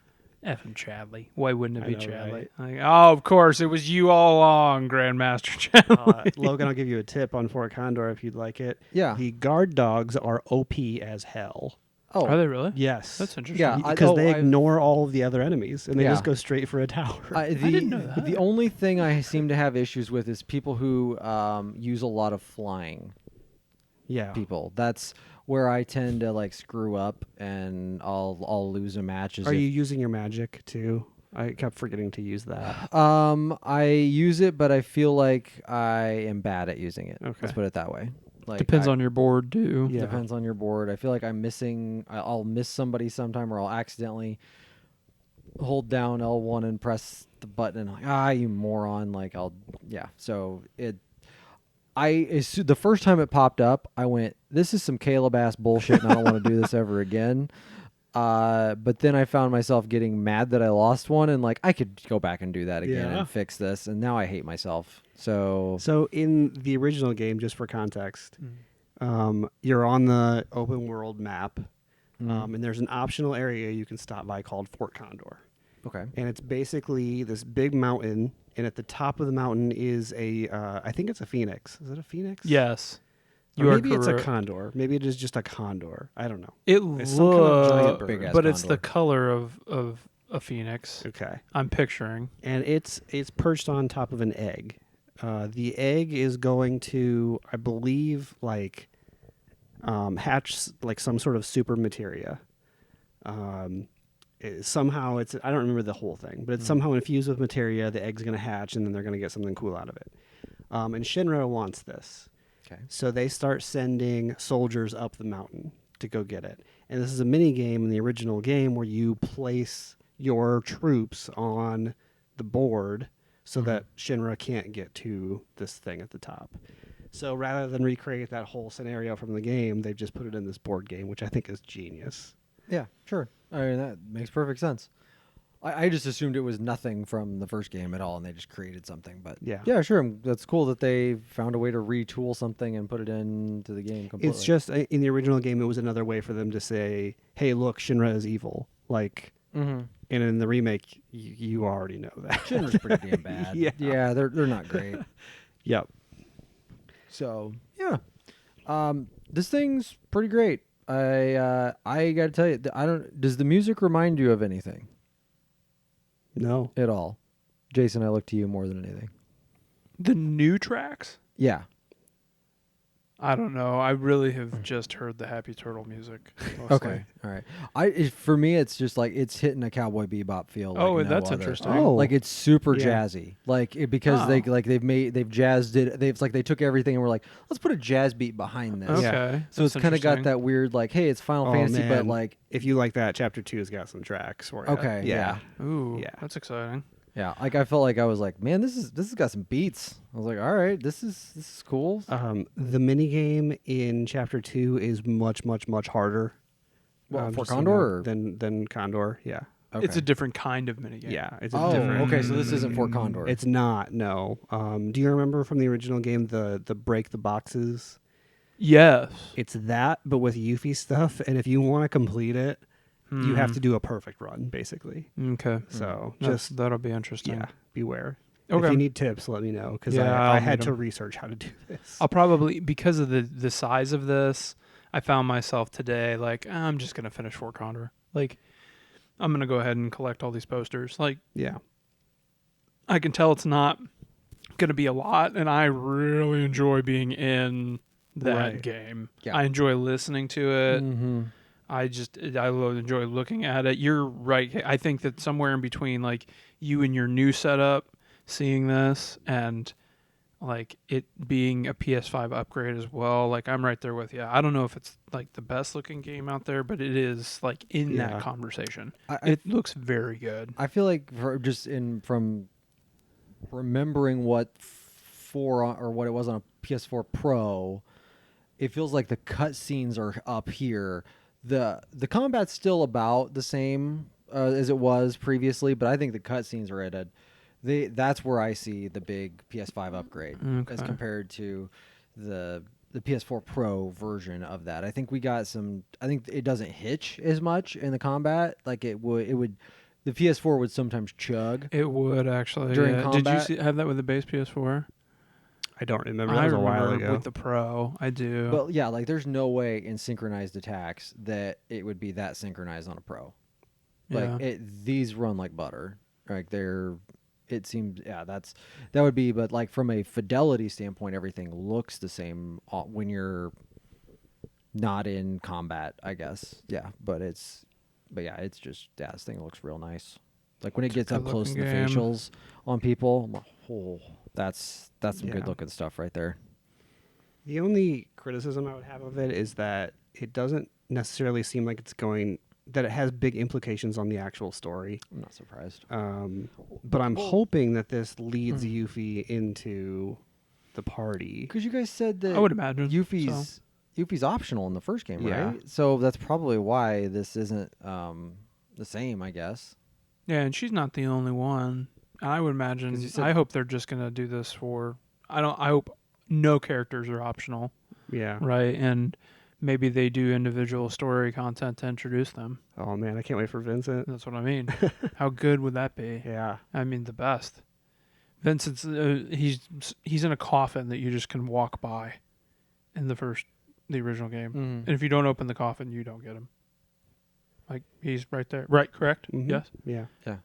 S3: Effing Chadley. Why wouldn't it
S2: I
S3: be
S2: know,
S3: Chadley?
S2: right?
S3: Like, oh, of course. It was you all along, Grandmaster Chadley.
S2: Logan, I'll give you a tip on Fort Condor if you'd like it.
S1: Yeah.
S2: The guard dogs are OP as hell.
S1: Oh,
S3: Are they really?
S2: Yes.
S3: That's interesting.
S1: Yeah,
S2: Because they
S1: I've-
S2: ignore all of the other enemies and they
S1: Yeah.
S2: just go straight for a tower.
S1: the,
S3: didn't know that.
S1: The only thing I seem to have issues with is people who use a lot of flying
S2: yeah.
S1: people. That's where I tend to like screw up and I'll lose a match.
S2: Are you using your magic too? I kept forgetting to use that.
S1: I use it, but I feel like I am bad at using it.
S2: Okay.
S1: Let's put it that way. Like
S3: Depends on your board, too.
S2: Yeah.
S1: Depends on your board. I feel like I'm missing. I'll miss somebody sometime, or I'll accidentally hold down L1 and press the button, and like, you moron! Like So it. The first time it popped up, I went, "This is some Caleb ass bullshit, and I don't want to do this ever again." But then I found myself getting mad that I lost one, and like I could go back and do that again
S2: Yeah.
S1: and fix this, and now I hate myself. So
S2: So in the original game, just for context, you're on the open world map, and there's an optional area you can stop by called Fort Condor.
S1: okay,
S2: And it's basically this big mountain, and at the top of the mountain is I think it's a phoenix. Is it a phoenix?
S3: Yes.
S2: Or
S3: You are
S2: maybe it's a
S3: correct.
S2: condor. Maybe it is just a condor. I don't know.
S3: It
S2: It's some kind of giant
S3: looks,
S2: bird.
S1: Big-ass
S3: but it's the
S1: condor.
S3: color of a phoenix.
S2: Okay.
S3: I'm picturing.
S2: And it's perched on top of an egg. The egg is going to, I believe, like hatch like some sort of super materia. Somehow it's, I don't remember the whole thing, but it's somehow infused with materia. The egg's going to hatch, and then they're going to get something cool out of it. And Shinra wants this.
S1: okay,
S2: So they start sending soldiers up the mountain to go get it. And this is a mini game in the original game where you place your troops on the board so that Shinra can't get to this thing at the top. So rather than recreate that whole scenario from the game, they've just put it in this board game, which I think is genius.
S1: yeah, sure. I mean that makes perfect sense. I just assumed it was nothing from the first game at all, and they just created something. But
S2: Yeah.
S1: sure. That's cool that they found a way to retool something and put it into the game completely.
S2: It's just, in the original game, it was another way for them to say, hey, look, Shinra is evil. Like, and in the remake, you already know that.
S1: Shinra's pretty damn bad.
S2: Yeah.
S1: They're not great.
S2: Yep.
S1: So yeah, this thing's pretty great. I got to tell you, I don't. Does the music remind you of anything
S2: No.
S1: at all? Jason, I look to you more than anything.
S3: The new tracks?
S1: Yeah.
S3: I don't know. I really have just heard the Happy Turtle music. Mostly.
S1: Okay. All right. For me, it's just like it's hitting a Cowboy Bebop feel. Like
S3: Oh,
S1: no
S3: that's
S1: other.
S3: interesting.
S2: Oh.
S1: Like it's super
S2: Yeah.
S1: jazzy. Like because they've jazzed it. They took everything and were like, let's put a jazz beat behind this.
S3: Okay.
S2: Yeah.
S1: So
S3: that's
S1: it's kind of got
S3: interesting.
S1: that weird like, hey, it's Final Fantasy, but
S2: man.
S1: like
S2: If you like that, Chapter 2's got some tracks for you.
S1: okay, yeah.
S3: Ooh,
S2: Yeah.
S3: that's exciting.
S1: Yeah, like I felt like I was like, man, this has got some beats. I was like, all right, this is cool.
S2: The mini game in Chapter 2 is much, much, much harder.
S1: What, for
S2: just so you
S1: Condor
S2: know,
S1: or-
S2: than Condor. Yeah.
S1: Okay.
S3: It's a different kind of minigame.
S2: Yeah. It's a
S1: oh,
S2: different.
S1: okay, so this isn't for Condor.
S2: It's not. No. Do you remember from the original game the break the boxes?
S3: Yes.
S2: It's that, but with Yuffie stuff. And if you want to complete it, you have to do a perfect run, basically.
S3: Okay.
S2: So
S3: Just that'll be interesting.
S2: yeah, beware.
S3: Okay.
S2: If you need tips, let me know because
S3: Yeah,
S2: I
S3: I'll
S2: had
S3: need
S2: to
S3: 'em.
S2: research how to do this.
S3: I'll probably, because of the size of this, I found myself today like, I'm just going to finish Fort Condor. Like, I'm going to go ahead and collect all these posters. Like,
S2: Yeah.
S3: I can tell it's not going to be a lot, and I really enjoy being in that
S2: Right.
S3: game.
S1: Yeah.
S3: I enjoy listening to it.
S1: Mm-hmm.
S3: I enjoy looking at it. You're right. I think that somewhere in between, like you and your new setup, seeing this and like it being a PS5 upgrade as well. Like I'm right there with you. I don't know if it's like the best looking game out there, but it is like in
S2: Yeah.
S3: that conversation.
S1: I
S3: It looks very good.
S1: I feel like from remembering what what it was on a PS4 Pro, it feels like the cutscenes are up here. The combat's still about the same as it was previously, but I think the cutscenes are at that's where I see the big PS5 upgrade as
S3: Okay.
S1: compared to the PS4 Pro version of that. I think we got some. I think it doesn't hitch as much in the combat. Like it would. The PS4 would sometimes chug.
S3: It would actually.
S1: During
S3: yeah.
S1: combat?
S3: Did you have that with the base PS4?
S2: I don't remember.
S3: I
S2: That was a while
S3: remember
S2: ago.
S3: with the Pro. I do.
S1: But yeah, like there's no way in synchronized attacks that it would be that synchronized on a Pro. Like
S3: yeah.
S1: these run like butter. Like it seems that would be. But like from a fidelity standpoint, everything looks the same when you're not in combat, I guess. Yeah, but it's just this thing looks real nice. Like when it gets up close to the
S3: good-looking game.
S1: facials on people, I'm like, oh, that's some
S2: Yeah.
S1: good looking stuff right there.
S2: The only criticism I would have of it is that it doesn't necessarily seem like that it has big implications on the actual story.
S1: I'm not surprised.
S2: But I'm hoping that this leads Yuffie into the party.
S1: Because you guys said that
S3: I would imagine.
S1: Yuffie's optional in the first game,
S2: Yeah.
S1: right? So that's probably why this isn't the same, I guess.
S3: Yeah, and she's not the only one. I would
S1: 'Cause
S3: imagine.
S1: you said-
S3: I hope they're just gonna do this for. I hope no characters are optional,
S2: Yeah.
S3: right? And maybe they do individual story content to introduce them.
S2: Oh man, I can't wait for Vincent.
S3: That's what I mean. How good would that be?
S2: Yeah.
S3: I mean, the best. Vincent's he's in a coffin that you just can walk by, in the original game.
S1: Mm-hmm.
S3: And if you don't open the coffin, you don't get him. Like he's right there. Right? Correct?
S2: Mhm.
S3: Yes.
S2: Yeah.
S3: I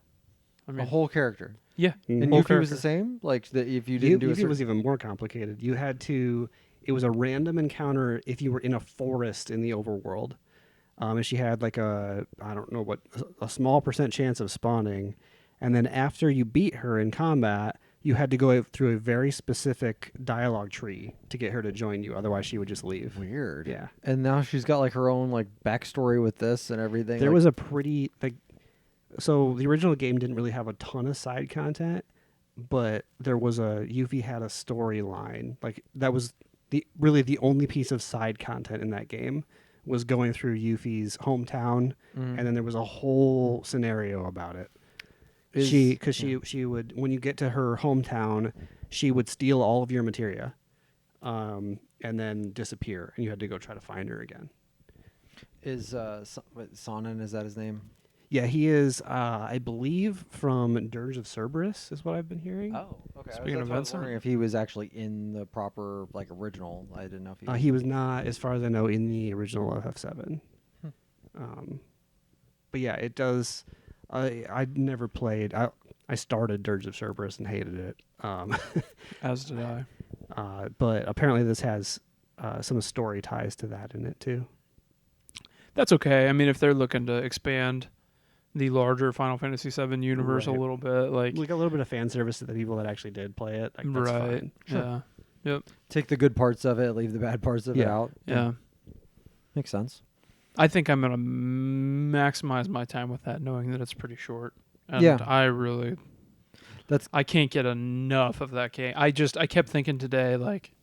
S1: A
S3: mean,
S1: whole character.
S3: yeah.
S1: And
S2: Whole
S1: Yuffie was the
S2: character.
S1: same? Like, if you didn't do a
S2: Yuffie
S1: certain...
S2: was even more complicated. You had to. It was a random encounter if you were in a forest in the overworld, and she had like a small % chance of spawning, and then after you beat her in combat, you had to go through a very specific dialogue tree to get her to join you. Otherwise, she would just leave.
S1: Weird.
S2: Yeah.
S1: And now she's got, like, her own, like, backstory with this and everything.
S2: There
S1: like,
S2: was a pretty so the original game didn't really have a ton of side content, but Yuffie had a storyline. Like that was the only piece of side content in that game was going through Yuffie's hometown,
S1: Mhm.
S2: and then there was a whole scenario about it.
S1: Is-
S2: She would, when you get to her hometown, she would steal all of your materia, and then disappear, and you had to go try to find her again.
S1: Is Sonnen, is that his name?
S2: Yeah, he is, I believe, from Dirge of Cerberus, is what I've been hearing.
S1: Oh, okay. Okay.
S3: Speaking of
S1: I was
S3: Vincent,
S1: wondering if he was actually in the proper original. I didn't know if
S2: He was not, as far as I know, in the original FF7. But yeah, it does. I never played. I started Dirge of Cerberus and hated it.
S3: as did I.
S2: But apparently this has some story ties to that in it too.
S3: That's okay. I mean, if they're looking to expand the larger Final Fantasy VII universe a
S2: Right.
S3: little bit, like
S2: a little bit of fan service to the people that actually did play it. Like, that's
S3: right,
S2: fine.
S3: yeah, yep,
S1: take the good parts of it, leave the bad parts of it
S2: Yeah.
S1: out.
S3: yeah.
S1: Makes sense.
S3: I think I'm gonna maximize my time with that, knowing that it's pretty short. And
S1: Yeah.
S3: I can't get enough of that game. I kept thinking today, like,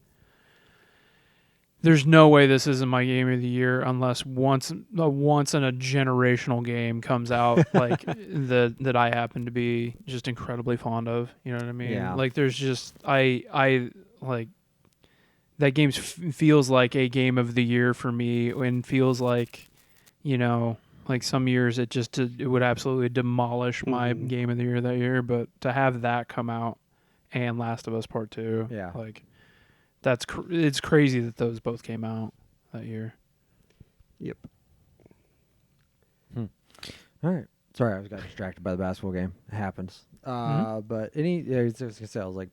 S3: there's no way this isn't my game of the year unless once in a generational game comes out, like that I happen to be just incredibly fond of. You know what I mean?
S1: Yeah.
S3: Like, there's just I like that game feels like a game of the year for me, and feels like, like some years it would absolutely demolish my game of the year that year. But to have that come out and Last of Us Part 2,
S1: Yeah.
S3: like, it's crazy that those both came out that year.
S2: Yep.
S1: All right. Sorry, I got distracted by the basketball game. It happens. But I was gonna say, I was like,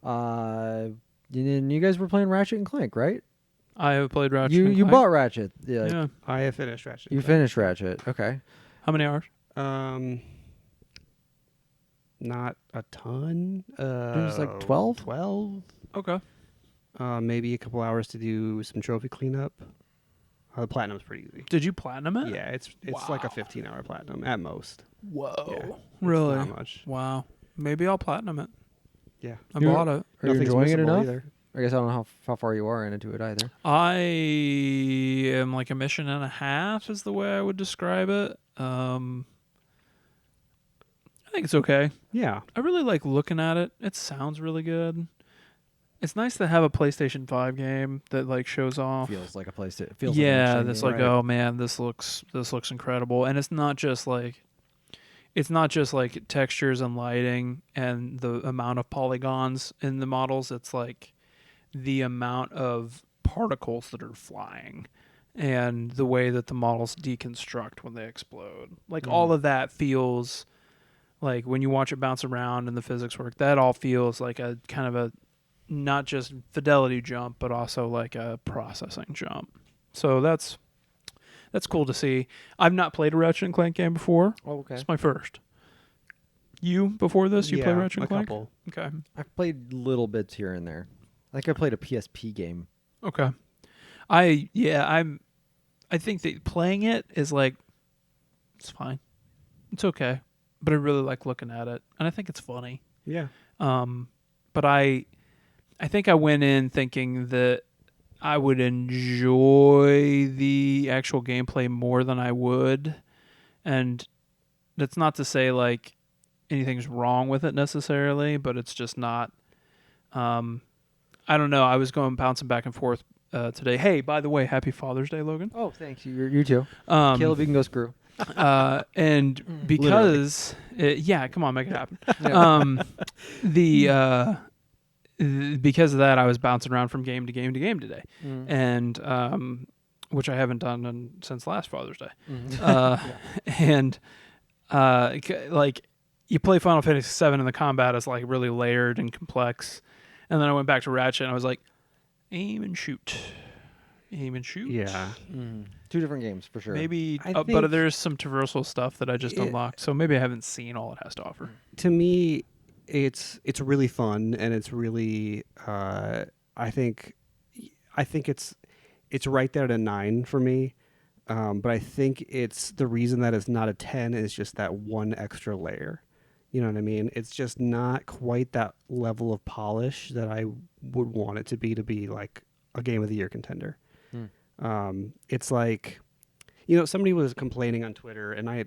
S1: and then you guys were playing Ratchet and Clank, right?
S3: I have played Ratchet.
S1: You
S3: and
S1: you
S3: Clank.
S1: bought Ratchet. Yeah.
S3: Yeah.
S2: I have finished Ratchet.
S1: You finished Ratchet. Okay.
S3: How many hours?
S2: Not a ton.
S1: There's like 12?
S2: 12.
S3: Okay.
S2: Maybe a couple hours to do some trophy cleanup. The platinum's pretty easy.
S3: Did you platinum it?
S2: Yeah, it's like a 15-hour platinum at most.
S3: Whoa.
S2: Yeah, it's
S3: Really?
S2: not much.
S3: Wow. Maybe I'll platinum it.
S2: Yeah.
S3: I bought it.
S1: Are you
S2: Nothing's
S1: enjoying it
S2: missable
S1: enough?
S2: either.
S1: I guess I don't know how far you are into it either.
S3: I am like a mission and a half is the way I would describe it. I think it's okay.
S2: Yeah.
S3: I really like looking at it. It sounds really good. It's nice to have a PlayStation 5 game that like shows off.
S1: Feels like a place to. Feels
S3: Yeah,
S1: like
S3: that's like, oh man, this looks incredible. And it's not just like textures and lighting and the amount of polygons in the models. It's like the amount of particles that are flying and the way that the models deconstruct when they explode. Like all of that feels like, when you watch it bounce around and the physics work, that all feels like a kind of a not just fidelity jump, but also like a processing jump. So that's cool to see. I've not played a Ratchet and Clank game before.
S1: Oh, okay.
S3: It's my first. You, before this, you played Ratchet and Clank?
S2: Couple.
S3: Okay.
S1: I've played little bits here and there. I think I played a PSP game.
S3: Okay. I think that playing it is like, it's fine. It's okay. But I really like looking at it. And I think it's funny.
S2: Yeah.
S3: But I think I went in thinking that I would enjoy the actual gameplay more than I would. And that's not to say like anything's wrong with it necessarily, but it's just not. I don't know. I was bouncing back and forth today. Hey, by the way, happy Father's Day, Logan.
S1: Oh, thanks. You too.
S3: Um,
S1: Caleb, you can go screw.
S3: And because come on, make it happen. Because of that, I was bouncing around from game to game to game today, and which I haven't done since last Father's Day. And like, you play Final Fantasy VII and the combat is like really layered and complex, and then I went back to Ratchet and I was like, aim and shoot.
S2: Yeah.
S1: Two different games for sure.
S3: Maybe,
S2: I
S3: but
S2: think
S3: there's some traversal stuff that I just unlocked, so maybe I haven't seen all it has to offer.
S2: To me, it's really fun, and it's really I think it's right there at a 9 for me. But I think it's the reason that it's not a 10 is just that one extra layer. You know what I mean? It's just not quite that level of polish that I would want it to be like a Game of the Year contender. It's like, somebody was complaining on Twitter, and I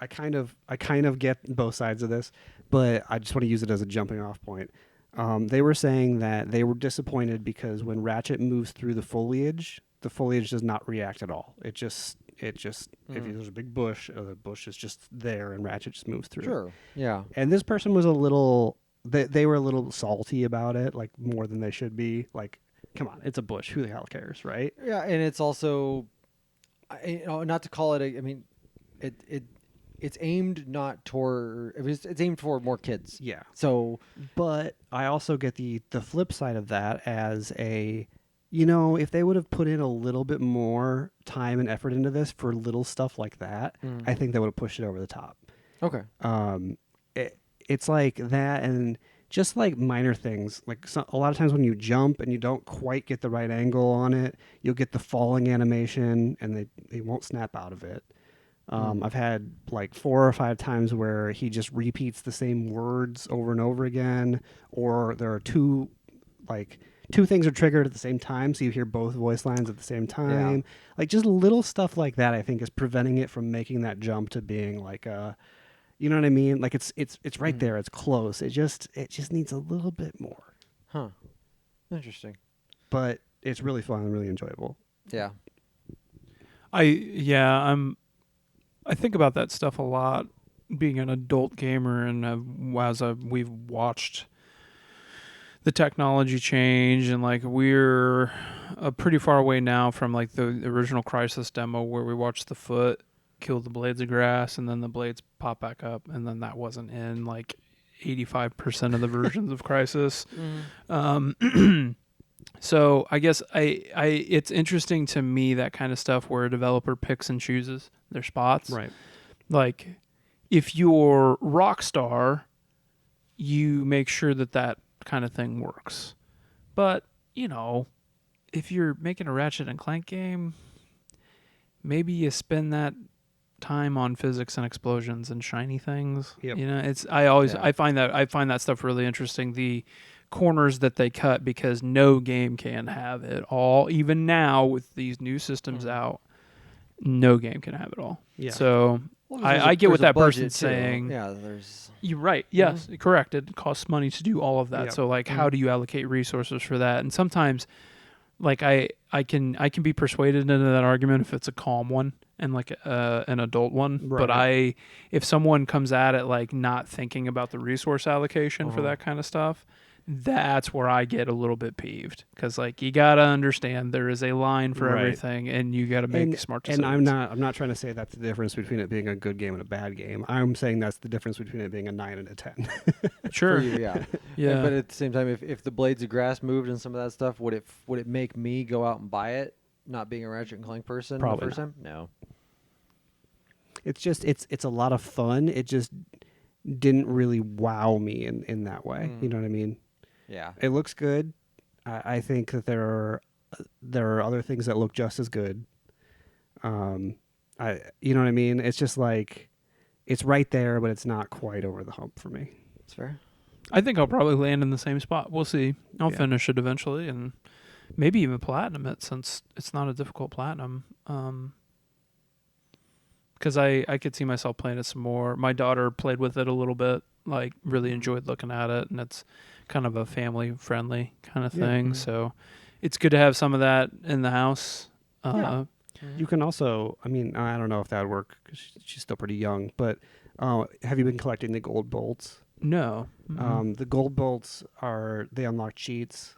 S2: kind of get both sides of this, but I just want to use it as a jumping off point. They were saying that they were disappointed because when Ratchet moves through the foliage does not react at all. It just if there's a big bush, the bush is just there, and Ratchet just moves through.
S1: Sure. Yeah.
S2: And this person was a little they were a little salty about it, like more than they should be. Like, come on, it's a bush. Who the hell cares, right?
S1: Yeah, and it's also, not to call it. I mean, it's aimed not toward. It's aimed for more kids.
S2: Yeah.
S1: So,
S2: But I also get the flip side of that as if they would have put in a little bit more time and effort into this for little stuff like that, I think they would have pushed it over the top.
S1: okay.
S2: It's like that, and just like minor things, like a lot of times when you jump and you don't quite get the right angle on it, you'll get the falling animation, and they won't snap out of it. I've had like 4 or 5 times where he just repeats the same words over and over again, or there are two things are triggered at the same time, so you hear both voice lines at the same time.
S1: Yeah.
S2: Like just little stuff like that, I think, is preventing it from making that jump to being like a, you know what I mean? Like it's right there, it's close. It just needs a little bit more.
S1: Huh. Interesting.
S2: But it's really fun and really enjoyable.
S1: Yeah.
S3: I think about that stuff a lot, being an adult gamer, and we've watched the technology change, and like we're pretty far away now from like the original Crysis demo where we watched the foot kill the blades of grass and then the blades pop back up, and then that wasn't in like 85% of the versions of Crysis. So I guess it's interesting to me, that kind of stuff where a developer picks and chooses their spots.
S2: Right.
S3: Like if you're Rockstar, you make sure that kind of thing works. But, if you're making a Ratchet and Clank game, maybe you spend that time on physics and explosions and shiny things.
S2: Yep.
S3: I find that stuff really interesting. The corners that they cut, because no game can have it all. Even now with these new systems out, no game can have it all.
S2: Yeah.
S3: So I get what that person's saying.
S1: Yeah, there's.
S3: You're right. Yes, correct. It costs money to do all of that.
S2: Yep.
S3: So like, how do you allocate resources for that? And sometimes, like I can be persuaded into that argument if it's a calm one and like an adult one.
S2: Right.
S3: But if someone comes at it like not thinking about the resource allocation for that kind of stuff, that's where I get a little bit peeved, because like you gotta understand there is a line for everything, and you gotta make smart decisions.
S2: And I'm not trying to say that's the difference between it being a good game and a bad game. I'm saying that's the difference between it being a 9 and a 10.
S3: Sure.
S1: For you, yeah.
S3: Yeah.
S1: But at the same time, if the blades of grass moved and some of that stuff, would it make me go out and buy it? Not being a Ratchet and Clank person
S2: Probably
S1: the first time? No.
S2: It's just it's a lot of fun. It just didn't really wow me in that way. You know what I mean?
S1: Yeah.
S2: It looks good. I think that there are other things that look just as good. You know what I mean? It's just like it's right there, but it's not quite over the hump for me.
S1: That's fair.
S3: I think I'll probably land in the same spot. We'll see. I'll finish it eventually, and maybe even platinum it, since it's not a difficult platinum. Because I could see myself playing it some more. My daughter played with it a little bit, like really enjoyed looking at it, and it's kind of a family-friendly kind of thing. So it's good to have some of that in the house.
S2: You can also, I mean, I don't know if that would work because she's still pretty young, but have you been collecting the gold bolts?
S3: No.
S2: The gold bolts they unlock cheats.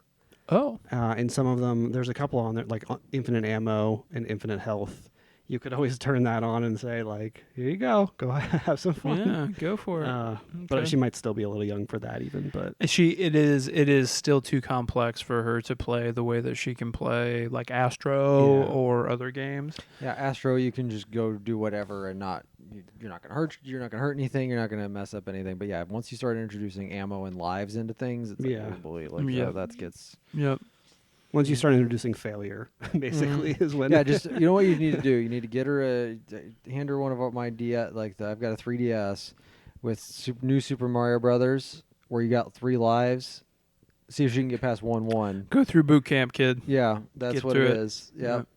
S3: Oh.
S2: And some of them, there's a couple on there, like infinite ammo and infinite health. You could always turn that on and say, like, here you go have some fun.
S3: Yeah, go for it.
S2: But she might still be a little young for that even. But
S3: it is still too complex for her to play the way that she can play like Astro or other games.
S1: Yeah, Astro, you can just go do whatever and you're not gonna hurt anything. You're not gonna mess up anything. But yeah, once you start introducing ammo and lives into things, it's that gets.
S3: Yep.
S2: Once you start introducing failure, basically, is when.
S1: Yeah, just you know what you need to do. You need to get her hand her one of my DS. I've got a 3DS with new Super Mario Brothers, where you got 3 lives. See if she can get past 1-1.
S3: Go through boot camp, kid.
S1: Yeah, that's
S3: Get
S1: what it
S3: through it.
S1: is. Yep.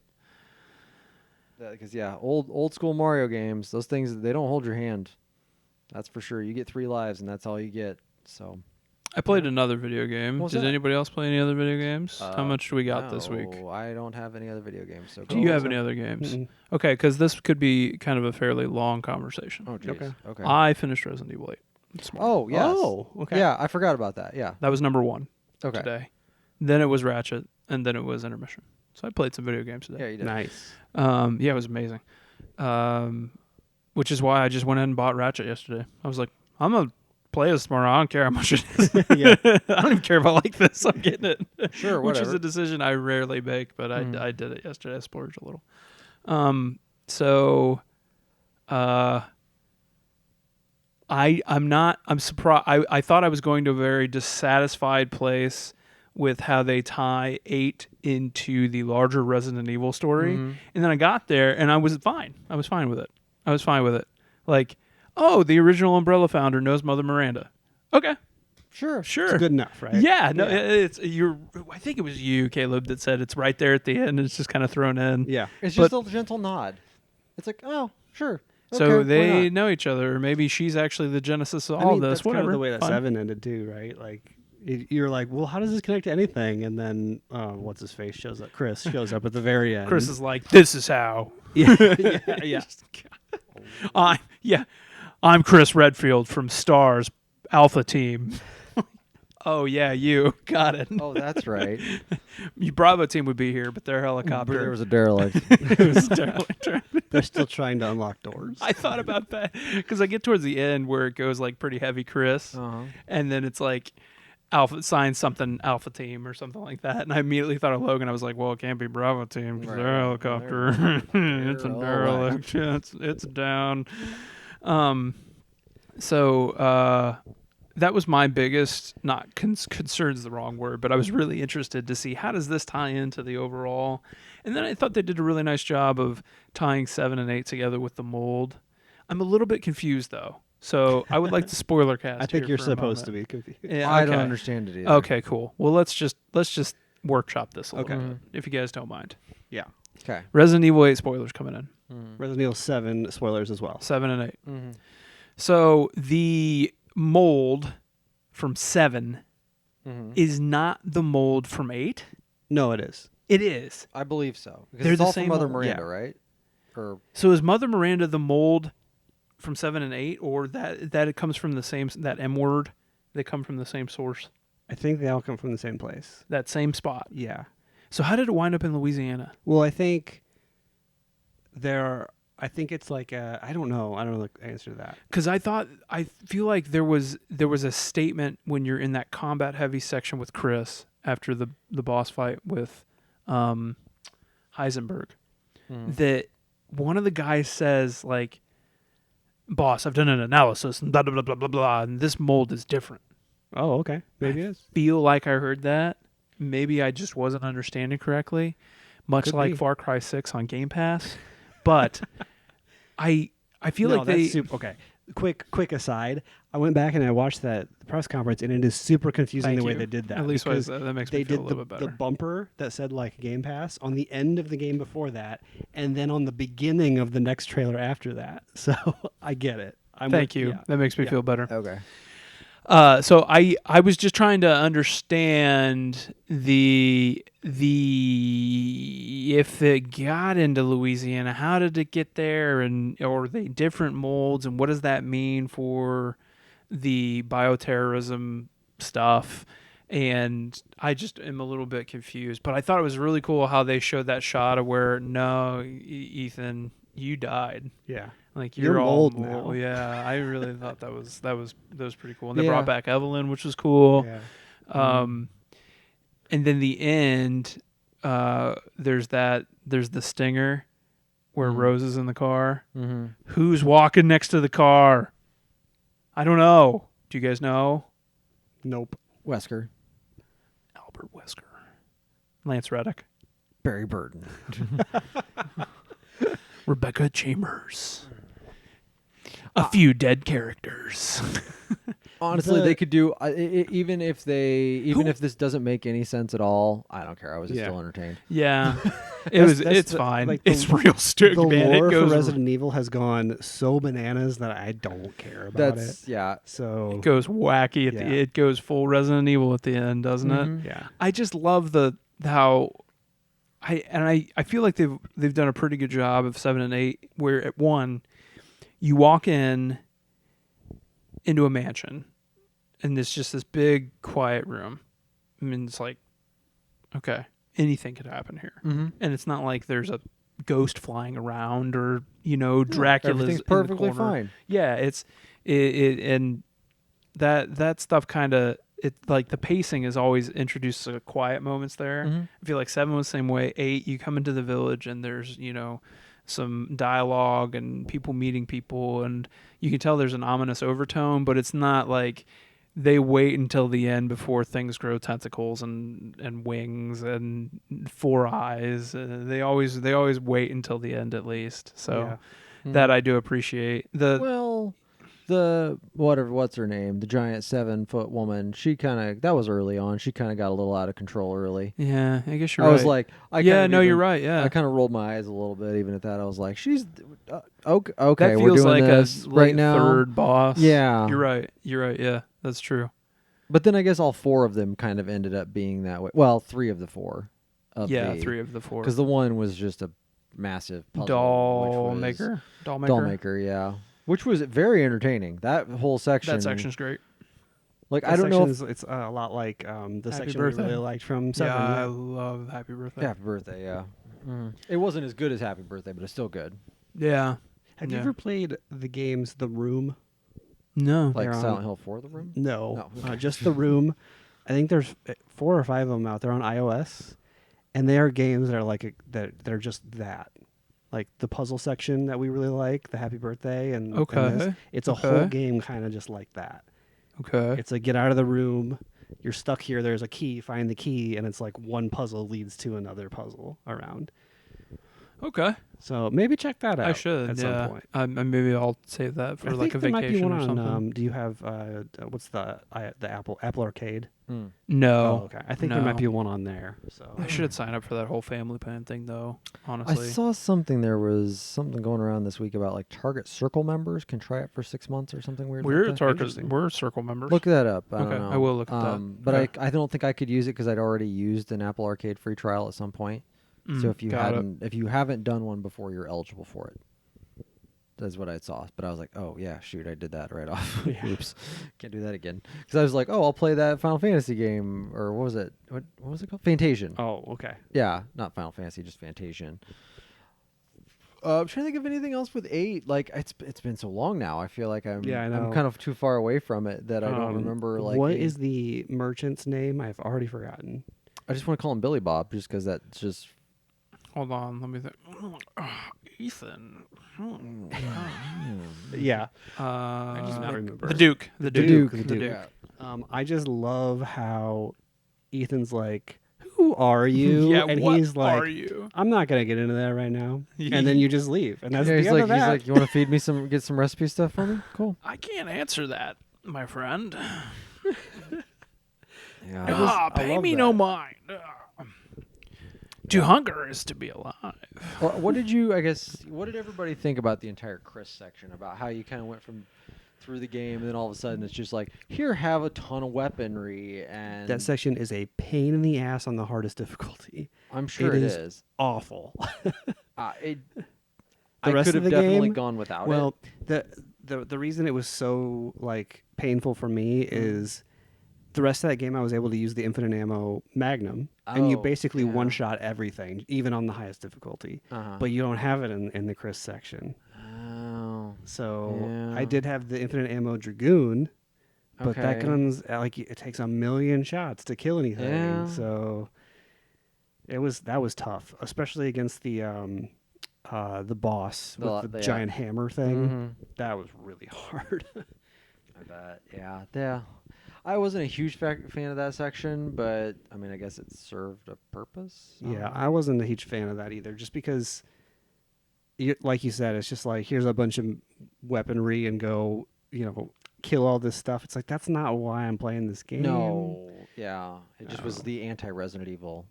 S1: Because old school Mario games, those things, they don't hold your hand. That's for sure. You get 3 lives, and that's all you get. So.
S3: I played another video game.
S1: What was
S3: Did
S1: that?
S3: anybody else play any other video games? How much do we got this week?
S1: I don't have any other video games. So
S3: Do you have any other games?
S2: Mm-mm.
S3: Okay, because this could be kind of a fairly long conversation.
S1: Oh, jeez.
S2: Okay.
S1: Okay.
S3: I finished Resident Evil 8. this morning.
S1: Oh, yes.
S2: Oh, okay.
S1: Yeah, I forgot about that. Yeah.
S3: That was number 1
S1: Okay.
S3: today. Then it was Ratchet, and then it was Intermission. So I played some video games today.
S1: Yeah, you did.
S2: Nice.
S3: Yeah, it was amazing. Which is why I just went ahead and bought Ratchet yesterday. I was like, I'm gonna play this tomorrow. I don't care how much it is.
S2: Yeah.
S3: I don't even care if I like this. I'm getting it.
S1: Sure,
S3: Which is
S1: whatever.
S3: a decision I rarely make, but
S1: Mm.
S3: I did it yesterday. I splurged a little. So, I'm surprised. I thought I was going to a very dissatisfied place with how they tie 8 into the larger Resident Evil story.
S1: Mhm.
S3: And then I got there and I was fine. I was fine with it. Like, oh, the original Umbrella founder knows Mother Miranda. Okay.
S1: Sure.
S2: It's
S3: Sure.
S2: good enough, right?
S3: Yeah, no,
S1: Yeah.
S3: I think it was you, Caleb, that said it's right there at the end. It's just kind of thrown in.
S2: Yeah.
S1: It's just a gentle nod. It's like, oh, sure.
S3: So
S1: Okay, why
S3: they
S1: not?
S3: know each other. Or maybe she's actually the genesis of
S2: I
S3: all
S2: mean,
S3: this.
S2: that's
S3: Whatever.
S2: kind of the way that
S3: Fine.
S2: 7 ended too, right? Like you're like, well, how does this connect to anything? And then what's his face shows up. Chris shows up at the very end.
S3: Chris is like, this is how.
S2: yeah.
S3: I'm Chris Redfield from Stars Alpha Team. Oh yeah, you got it.
S1: Oh, that's right.
S3: Your Bravo team would be here, but their helicopter.
S1: There was a derelict.
S3: it was derelict.
S2: They're still trying to unlock doors.
S3: I thought about that because I get towards the end where it goes like pretty heavy, Chris,
S1: Uh-huh.
S3: and then it's like Alpha signs something Alpha Team or something like that, and I immediately thought of Logan. I was like, well, it can't be Bravo Team because
S1: Right.
S3: their helicopter. It's a
S1: They're all
S3: derelict. It's down. That was my biggest, not concern is the wrong word, but I was really interested to see how does this tie into the overall. And then I thought they did a really nice job of tying 7 and 8 together with the mold. I'm a little bit confused though, so I would like to spoiler cast.
S2: I think
S3: here
S2: you're
S3: for a
S2: supposed to
S3: moment.
S2: be confused.
S3: Yeah,
S1: I don't
S3: okay.
S1: understand it either.
S3: Okay, cool. Well, let's just workshop this a little
S2: Okay.
S3: bit, if you guys don't mind.
S2: Yeah.
S1: Okay.
S3: Resident Evil 8 spoilers coming in.
S2: Resident Evil 7 spoilers as well.
S3: 7 and 8.
S1: Mm-hmm.
S3: So the mold from 7
S1: Mm-hmm.
S3: is not the mold from 8.
S2: No, it is.
S3: It is.
S1: I believe so. Because
S3: They're
S1: it's
S3: the
S1: all
S3: same
S1: from Mother
S3: mold.
S1: Miranda,
S2: Yeah.
S1: right? Or
S3: So is Mother Miranda the mold from 7 and 8, or that it comes from the same, that M word, they come from the same source,
S2: I think they all come from the same place.
S3: that same spot?
S2: Yeah.
S3: So how did it wind up in Louisiana?
S2: Well, I think it's like I don't know the answer to that.
S3: Because I feel like there was a statement when you're in that combat heavy section with Chris after the boss fight with Heisenberg, that one of the guys says like, "Boss, I've done an analysis and blah blah blah blah blah blah, and this mold is different."
S2: Oh, okay. Maybe it is.
S3: Feel like I heard that. Maybe I just wasn't understanding correctly, much
S2: Could
S3: like
S2: be.
S3: Far Cry 6 on Game Pass. But I feel
S2: No,
S3: like
S2: that's
S3: they
S2: super, okay. Quick aside. I went back and I watched that press conference, and it is super confusing
S3: Thank
S2: the way
S3: you.
S2: they did that.
S3: At least
S2: because
S3: that makes
S2: they
S3: me feel
S2: did
S3: a little bit
S2: the
S3: better.
S2: bumper that said like Game Pass on the end of the game before that, and then on the beginning of the next trailer after that. So I get it.
S3: Thank you.
S2: Yeah.
S3: That makes me
S2: Yeah.
S3: feel better.
S1: okay.
S3: So I was just trying to understand the if it got into Louisiana, how did it get there, and or are they different molds, and what does that mean for the bioterrorism stuff? And I just am a little bit confused. But I thought it was really cool how they showed that shot of where Ethan, you died.
S2: Yeah.
S3: Like
S2: You're
S3: you're all
S2: mold now.
S3: Yeah, I really thought that was pretty cool. And they
S1: Yeah.
S3: brought back Evelyn, which was cool.
S2: Yeah.
S3: And then the end, there's the stinger where Rose is in the car.
S1: Mm-hmm.
S3: Who's walking next to the car? I don't know. Do you guys know?
S2: Nope.
S1: Wesker.
S3: Albert Wesker, Lance Reddick,
S1: Barry Burton.
S3: Rebecca Chambers. A few dead characters.
S1: Honestly,
S2: The-
S1: they could do even if this doesn't make any sense at all. I don't care. I was just
S2: Yeah.
S1: still entertained.
S3: Yeah,
S2: That's
S3: it's
S2: the-
S3: fine.
S2: like
S3: it's
S2: the-
S3: real stupid,
S2: The
S3: man.
S2: lore
S3: It goes
S2: for Resident Evil has gone so bananas that I don't care about
S1: That's
S2: it.
S1: yeah.
S2: So
S3: It goes wacky at
S2: Yeah.
S3: it goes full Resident Evil at the end, doesn't it?
S1: Mhm.
S2: yeah.
S3: I just love how I feel like they've done a pretty good job of 7 and 8 where at 1 you walk in into a mansion, and it's just this big quiet room. I mean, it's like, okay, anything could happen here, and it's not like there's a ghost flying around or Dracula's
S1: everything's
S3: in
S1: perfectly
S3: the corner.
S1: fine.
S3: Yeah, it and that stuff kind of like the pacing is always introduced to quiet moments there. I feel like 7 was the same way. 8, you come into the village and there's some dialogue and people meeting people, and you can tell there's an ominous overtone, but it's not like they wait until the end before things grow tentacles and wings and 4 eyes. They always wait until the end at least. So that I do appreciate.
S1: What's her name? The giant 7-foot woman. That was early on. She kind of got a little out of control early.
S3: Yeah, I guess you're
S1: right.
S3: I
S1: was like,
S3: you're right. Yeah,
S1: I kind of rolled my eyes a little bit even at that. I was like, she's okay.
S3: That
S1: we're
S3: feels
S1: doing
S3: like
S1: this
S3: a
S1: right now.
S3: third boss.
S1: Yeah,
S3: you're right. Yeah, that's true.
S1: But then I guess all 4 of them kind of ended up being that way. Well, 3 of the 4.
S3: 3 of the 4.
S1: Because the one was just a massive puzzle.
S3: Doll maker.
S1: Yeah. Which was very entertaining. That whole section.
S3: That section's great.
S1: Like,
S2: That
S1: I don't know if...
S2: it's a lot like the
S3: Happy
S2: section
S3: Birthday.
S2: we really liked from 7.
S3: Yeah, I love Happy Birthday.
S1: Happy Birthday, yeah. It wasn't as good as Happy Birthday, but it's still good.
S3: Yeah.
S2: Have you ever played the games The Room?
S3: No.
S1: Like
S2: They're on-
S1: Silent Hill 4, The Room?
S2: No,
S1: No.
S2: just The Room. I think there's 4 or 5 of them out there on iOS, and they are games that are like they're just that. Like the puzzle section that we really like, the Happy Birthday, and this, it's a whole game kind of just like that.
S3: Okay.
S2: It's like get out of the room, you're stuck here. There's a key, find the key, and it's like one puzzle leads to another puzzle around.
S3: Okay.
S2: So maybe check that out.
S3: I should
S2: at some point.
S3: Maybe I'll save that for
S2: I
S3: like
S2: think
S3: a
S2: there might be
S3: vacation
S2: one
S3: or something.
S2: on. Do you have what's the Apple Arcade?
S3: No.
S2: Oh, okay. I think there might be one on there. So
S3: I should sign up for that whole family plan thing, though. Honestly,
S1: I saw something. There was something going around this week about like Target Circle members can try it for 6 months or something weird.
S3: we're
S1: like that.
S3: Target. We're Circle members.
S1: Look that up. I
S3: Okay,
S1: don't know.
S3: I will look at that.
S1: But
S3: Okay.
S1: I don't think I could use it because I'd already used an Apple Arcade free trial at some point. So if you haven't done one before, you're eligible for it. That's what I saw. But I was like, oh yeah, shoot, I did that right off. Oops, can't do that again. Because I was like, oh, I'll play that Final Fantasy game, or what was it? What was it called? Fantasian.
S2: Oh, okay.
S1: Yeah, not Final Fantasy, just Fantasian. I'm trying to think of anything else with 8. Like it's been so long now. I feel like I'm kind of too far away from it that I don't remember. Like
S2: what is the merchant's name? I've already forgotten.
S1: I just want to call him Billy Bob, just because that's just.
S3: Hold on, let me think. Ethan.
S2: Yeah.
S3: I
S2: just not remember.
S3: The Duke. The
S2: Duke.
S3: Duke.
S1: Yeah.
S2: I just love how Ethan's like, "Who are you?"
S3: Yeah,
S2: and
S3: what
S2: he's like,
S3: are you?
S2: "I'm not gonna get into that right now." And then you just leave, and that's
S1: Yeah,
S2: the
S1: he's
S2: end
S1: like,
S2: of that.
S1: he's like, you want to feed me get some recipe stuff for me? Cool.
S3: I can't answer that, my friend.
S1: Yeah.
S3: Pay me no mind. To hunger is to be alive.
S1: Well, what did everybody think about the entire Chris section? About how you kind of went through the game, and then all of a sudden it's just like, here, have a ton of weaponry, and
S2: that section is a pain in the ass on the hardest difficulty.
S1: I'm sure it is
S2: awful.
S1: I
S2: rest
S1: could
S2: of
S1: have
S2: the
S1: definitely
S2: game,
S1: gone without it.
S2: Well, the reason it was so like painful for me is the rest of that game I was able to use the infinite ammo Magnum, and you basically one-shot everything, even on the highest difficulty. But you don't have it in the Chris section.
S1: Oh.
S2: So I did have the infinite ammo Dragoon, but that gun's like it takes 1,000,000 shots to kill anything.
S1: Yeah.
S2: So that was tough, especially against the boss with the giant hammer thing. That was really hard.
S1: I bet. Yeah. I wasn't a huge fan of that section, but I mean, I guess it served a purpose.
S2: Yeah, I wasn't a huge fan of that either, just because, like you said, it's just like, here's a bunch of weaponry and go, kill all this stuff. It's like, that's not why I'm playing this game.
S1: No, yeah. It just was the anti-Resident Evil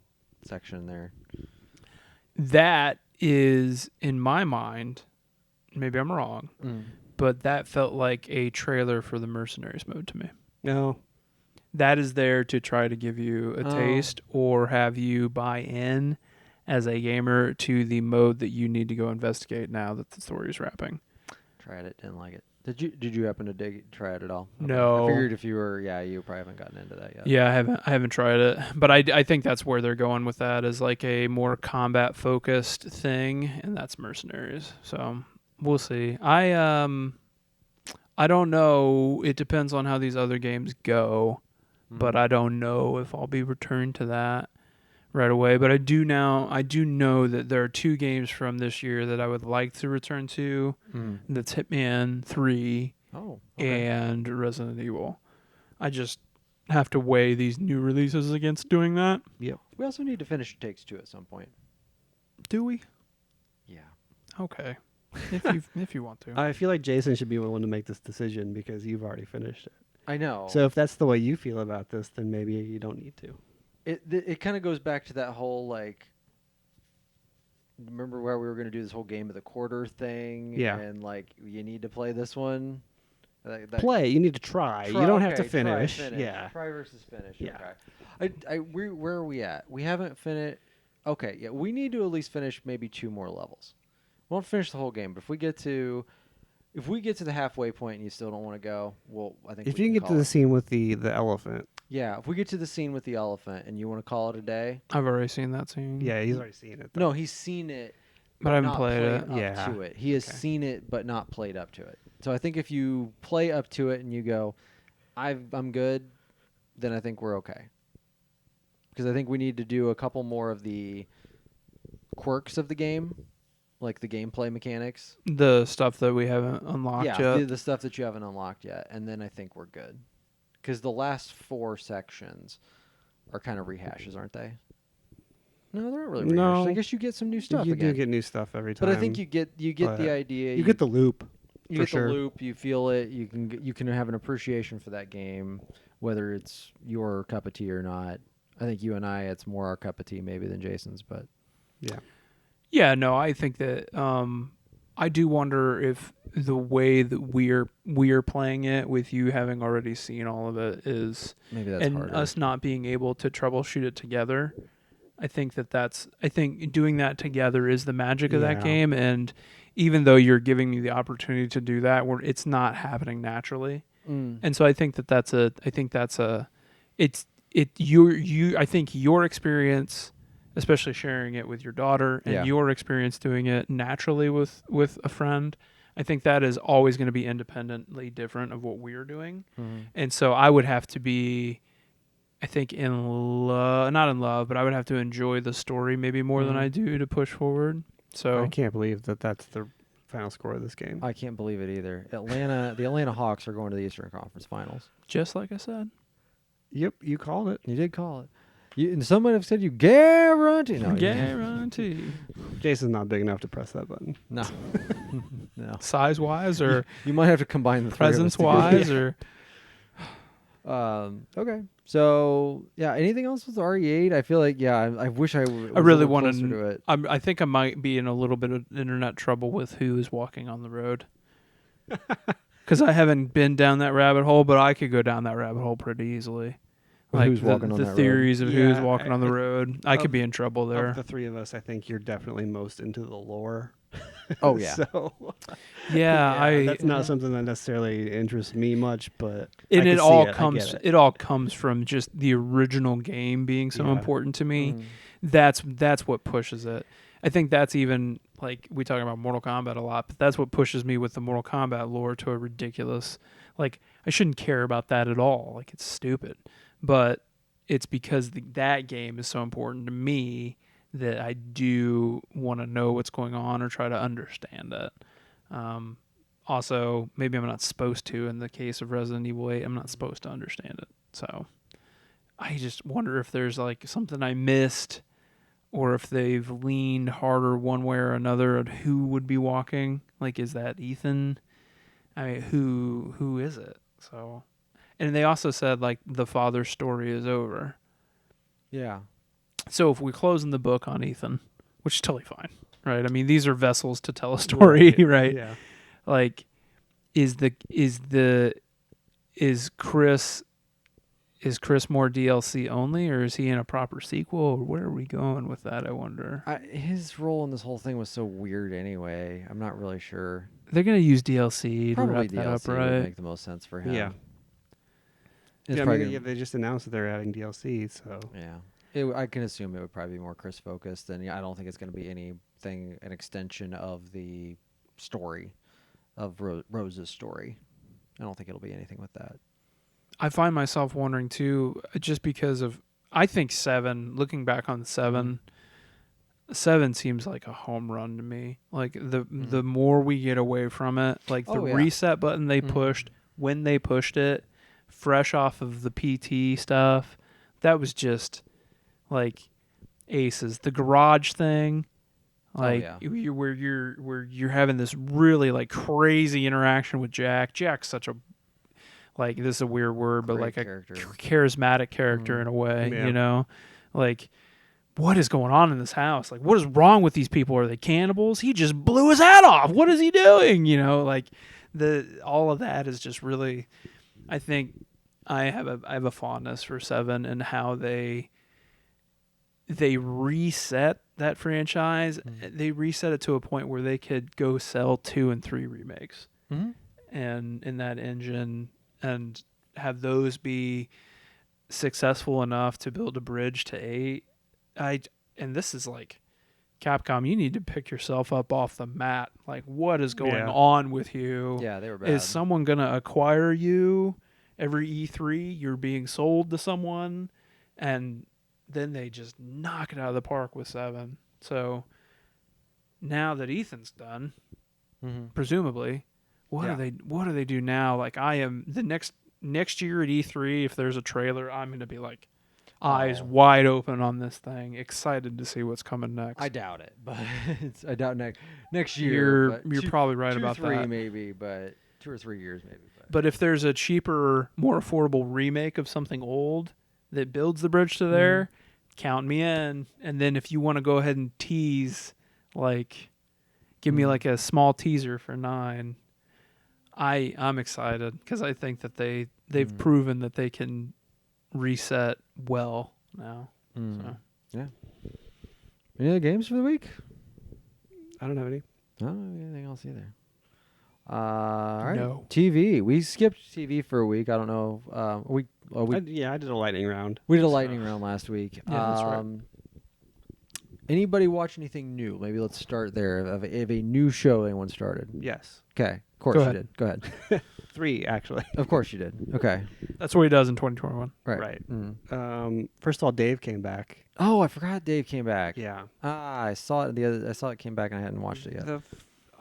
S1: section there.
S3: That is, in my mind, maybe I'm wrong, but that felt like a trailer for the Mercenaries mode to me.
S2: No.
S3: That is there to try to give you a taste or have you buy in as a gamer to the mode that you need to go investigate now that the story is wrapping.
S1: Tried it, didn't like it. Did you happen to try it at all? Okay.
S3: No.
S1: I figured if you were, you probably haven't gotten into that yet.
S3: Yeah, I haven't tried it, but I think that's where they're going with that, is like a more combat focused thing, and that's Mercenaries. So we'll see. I don't know. It depends on how these other games go, but I don't know if I'll be returned to that right away. But I do know that there are 2 games from this year that I would like to return to. That's Hitman 3 and Resident Evil. I just have to weigh these new releases against doing that.
S2: Yep.
S1: We also need to finish It Takes Two at some point.
S3: Do we?
S1: Yeah.
S3: Okay. If you want to.
S2: I feel like Jason should be the one to make this decision because you've already finished it.
S1: I know.
S2: So if that's the way you feel about this, then maybe you don't need to.
S1: It kind of goes back to that whole, like, remember where we were going to do this whole game of the quarter thing?
S2: Yeah.
S1: And, like, you need to play this one?
S2: Play. You need to try. You don't have to finish. Yeah.
S1: Try versus finish.
S2: Yeah.
S1: Okay. Where are we at? We haven't finished. Okay. Yeah. We need to at least finish maybe 2 more levels. We won't finish the whole game, but if we get to the halfway point and you still don't want to go, well, I think
S2: If you can get to the scene with the elephant.
S1: Yeah. If we get to the scene with the elephant and you want to call it a day.
S3: I've already seen that scene.
S2: Yeah, he's already seen it.
S1: No, he's seen it.
S3: But I haven't
S1: not
S3: played it.
S1: up to it. He has seen it, but not played up to it. So I think if you play up to it and you go, I'm good, then I think we're okay. Because I think we need to do a couple more of the quirks of the game, like the gameplay mechanics.
S3: The stuff that we haven't unlocked yet.
S1: The stuff that you haven't unlocked yet. And then I think we're good. Because the last 4 sections are kind of rehashes, aren't they? No, they're not really rehashes.
S2: No.
S1: I guess you get some new stuff
S2: You
S1: again.
S2: do get new stuff every time.
S1: But I think you get the idea.
S2: You get the loop.
S1: You
S2: for
S1: get
S2: sure.
S1: the loop. You feel it. You can have an appreciation for that game, whether it's your cup of tea or not. I think you and I, it's more our cup of tea maybe than Jason's, but
S2: Yeah.
S3: Yeah, no, I think that I do wonder if the way that we're playing it, with you having already seen all of it, is
S1: maybe that's
S3: and
S1: harder.
S3: us not being able to troubleshoot it together. I think doing that together is the magic of that
S2: Yeah.
S3: game, and even though you're giving me the opportunity to do that, it's not happening naturally. And so I think I think your experience, especially sharing it with your daughter, and your experience doing it naturally with a friend, I think that is always going to be independently different of what we're doing. And so I would have to be, I think, not in love, but I would have to enjoy the story maybe more than I do to push forward. So
S2: I can't believe that's the final score of this game.
S1: I can't believe it either. The Atlanta Hawks are going to the Eastern Conference Finals.
S3: just like I said.
S2: Yep, you called it.
S1: You did call it. And some might have said you guarantee. No,
S3: Guarantee.
S2: Jason's not big enough to press that button.
S1: No. No.
S3: Size wise or
S1: You might have to combine the 3 of us
S3: presence
S1: together.
S3: wise or
S1: Okay. So anything else with RE8? I feel like I wish I
S3: really want
S1: to do it.
S3: I think I might be in a little bit of internet trouble with who is walking on the road. Because I haven't been down that rabbit hole, but I could go down that rabbit hole pretty easily.
S1: With who's walking on
S3: the
S1: that road?
S3: theories of who's
S2: Yeah,
S3: walking on the road. I could be in trouble there.
S2: Of the 3 of us, I think you're definitely most into the lore.
S1: Oh yeah.
S2: So
S3: Yeah,
S2: that's not something that necessarily interests me much, but
S3: and
S2: I can
S3: it
S2: see
S3: all
S2: I
S3: comes
S2: get
S3: it all comes from just the original game being so
S2: Yeah.
S3: important to me. That's what pushes it. I think that's even, like, we talk about Mortal Kombat a lot, but that's what pushes me with the Mortal Kombat lore to a ridiculous, like, I shouldn't care about that at all. Like, it's stupid. But it's because that game is so important to me that I do want to know what's going on or try to understand it. Also, maybe I'm not supposed to. In the case of Resident Evil 8, I'm not supposed to understand it. So I just wonder if there's, like, something I missed, or if they've leaned harder one way or another at who would be walking. Like, is that Ethan? I mean, who is it? So, and they also said, like, the father's story is over.
S1: Yeah.
S3: So if we're closing the book on Ethan, which is totally fine, right? I mean, these are vessels to tell a story, right?
S2: Yeah.
S3: Like, is Chris more DLC only, or is he in a proper sequel, or where are we going with that? I wonder.
S1: His role in this whole thing was so weird anyway. I'm not really sure.
S3: They're gonna use DLC to
S1: Probably
S3: wrap that up,
S1: DLC would
S3: right?
S1: make the most sense for him.
S2: Yeah.
S1: It's
S2: Yeah, I
S1: probably
S2: mean,
S1: gonna-
S2: they just announced that they're adding DLC, so
S1: yeah. I can assume it would probably be more Chris focused, and I don't think it's going to be anything an extension of the story of Rose's story. I don't think it'll be anything with that.
S3: I find myself wondering too, just because of I think 7. Looking back on 7, 7 seems like a home run to me. Like the more we get away from it, like the reset button they pushed when they pushed it, fresh off of the PT stuff, that was just like aces. The garage thing, like where you're having this really like crazy interaction with Jack. Jack's such a like this is a weird word, but like
S1: character.
S3: a charismatic character in a way, you know, like. What is going on in this house? Like, what is wrong with these people? Are they cannibals? He just blew his head off. What is he doing? You know, like all of that is just really. I think I have a fondness for 7 and how they reset that franchise. They reset it to a point where they could go sell 2 and 3 remakes, and in that engine and have those be successful enough to build a bridge to 8. And this is like Capcom, you need to pick yourself up off the mat. Like, what is going on with you?
S1: Yeah, they were bad.
S3: Is someone going to acquire you? Every E3, you're being sold to someone, and then they just knock it out of the park with 7. So now that Ethan's done, presumably, what do they do now? Like, I am the next year at E3, if there's a trailer, I'm going to be like, eyes wide open on this thing, excited to see what's coming next.
S1: I doubt it, but I doubt next year.
S3: You're probably right about
S1: 3
S3: that.
S1: maybe, but 2 or 3 years maybe.
S3: But if there's a cheaper, more affordable remake of something old that builds the bridge to there, count me in. And then if you want to go ahead and tease, like, give me like a small teaser for 9, I'm excited because I think that they've proven that they can reset well now. So.
S1: Yeah. Any other games for the week?
S2: I don't have any.
S1: I don't have anything else either. All right.
S3: No.
S1: TV. We skipped TV for a week. I don't know.
S2: I did a lightning round.
S1: We did a lightning round last week.
S3: Yeah, that's right.
S1: Anybody watch anything new? Maybe let's start there. Of a new show anyone started?
S2: Yes.
S1: Okay. Of course
S3: Go
S1: you
S3: ahead.
S1: did. Go ahead.
S2: 3, actually.
S1: Of course you did. Okay.
S3: That's what he does in 2021.
S1: Right.
S2: First of all, Dave came back.
S1: Oh, I forgot Dave came back.
S2: Yeah.
S1: I saw it. I saw it came back and I hadn't watched it yet.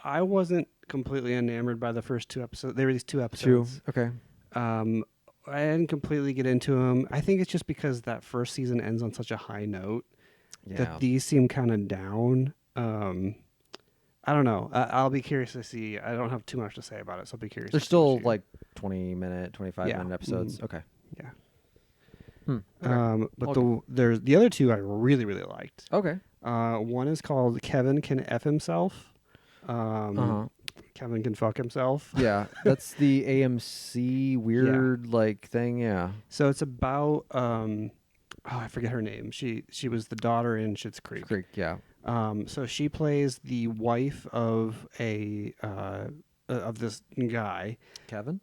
S2: I wasn't completely enamored by the first 2 episodes. There were these 2 episodes.
S1: 2. Okay.
S2: I didn't completely get into them. I think it's just because that first season ends on such a high note that these seem kind of down. I don't know. I'll be curious to see. I don't have too much to say about it, so I'll be curious.
S1: They're still like 20-minute, 25-minute episodes. Okay.
S2: Yeah.
S1: Okay.
S2: But there's the other 2 I really, really liked.
S1: Okay.
S2: One is called Kevin Can F Himself. Kevin Can Fuck Himself.
S1: Yeah, that's the AMC weird like thing. Yeah.
S2: So it's about I forget her name. She was the daughter in Schitt's Creek.
S1: Yeah.
S2: So she plays the wife of of this guy.
S1: Kevin?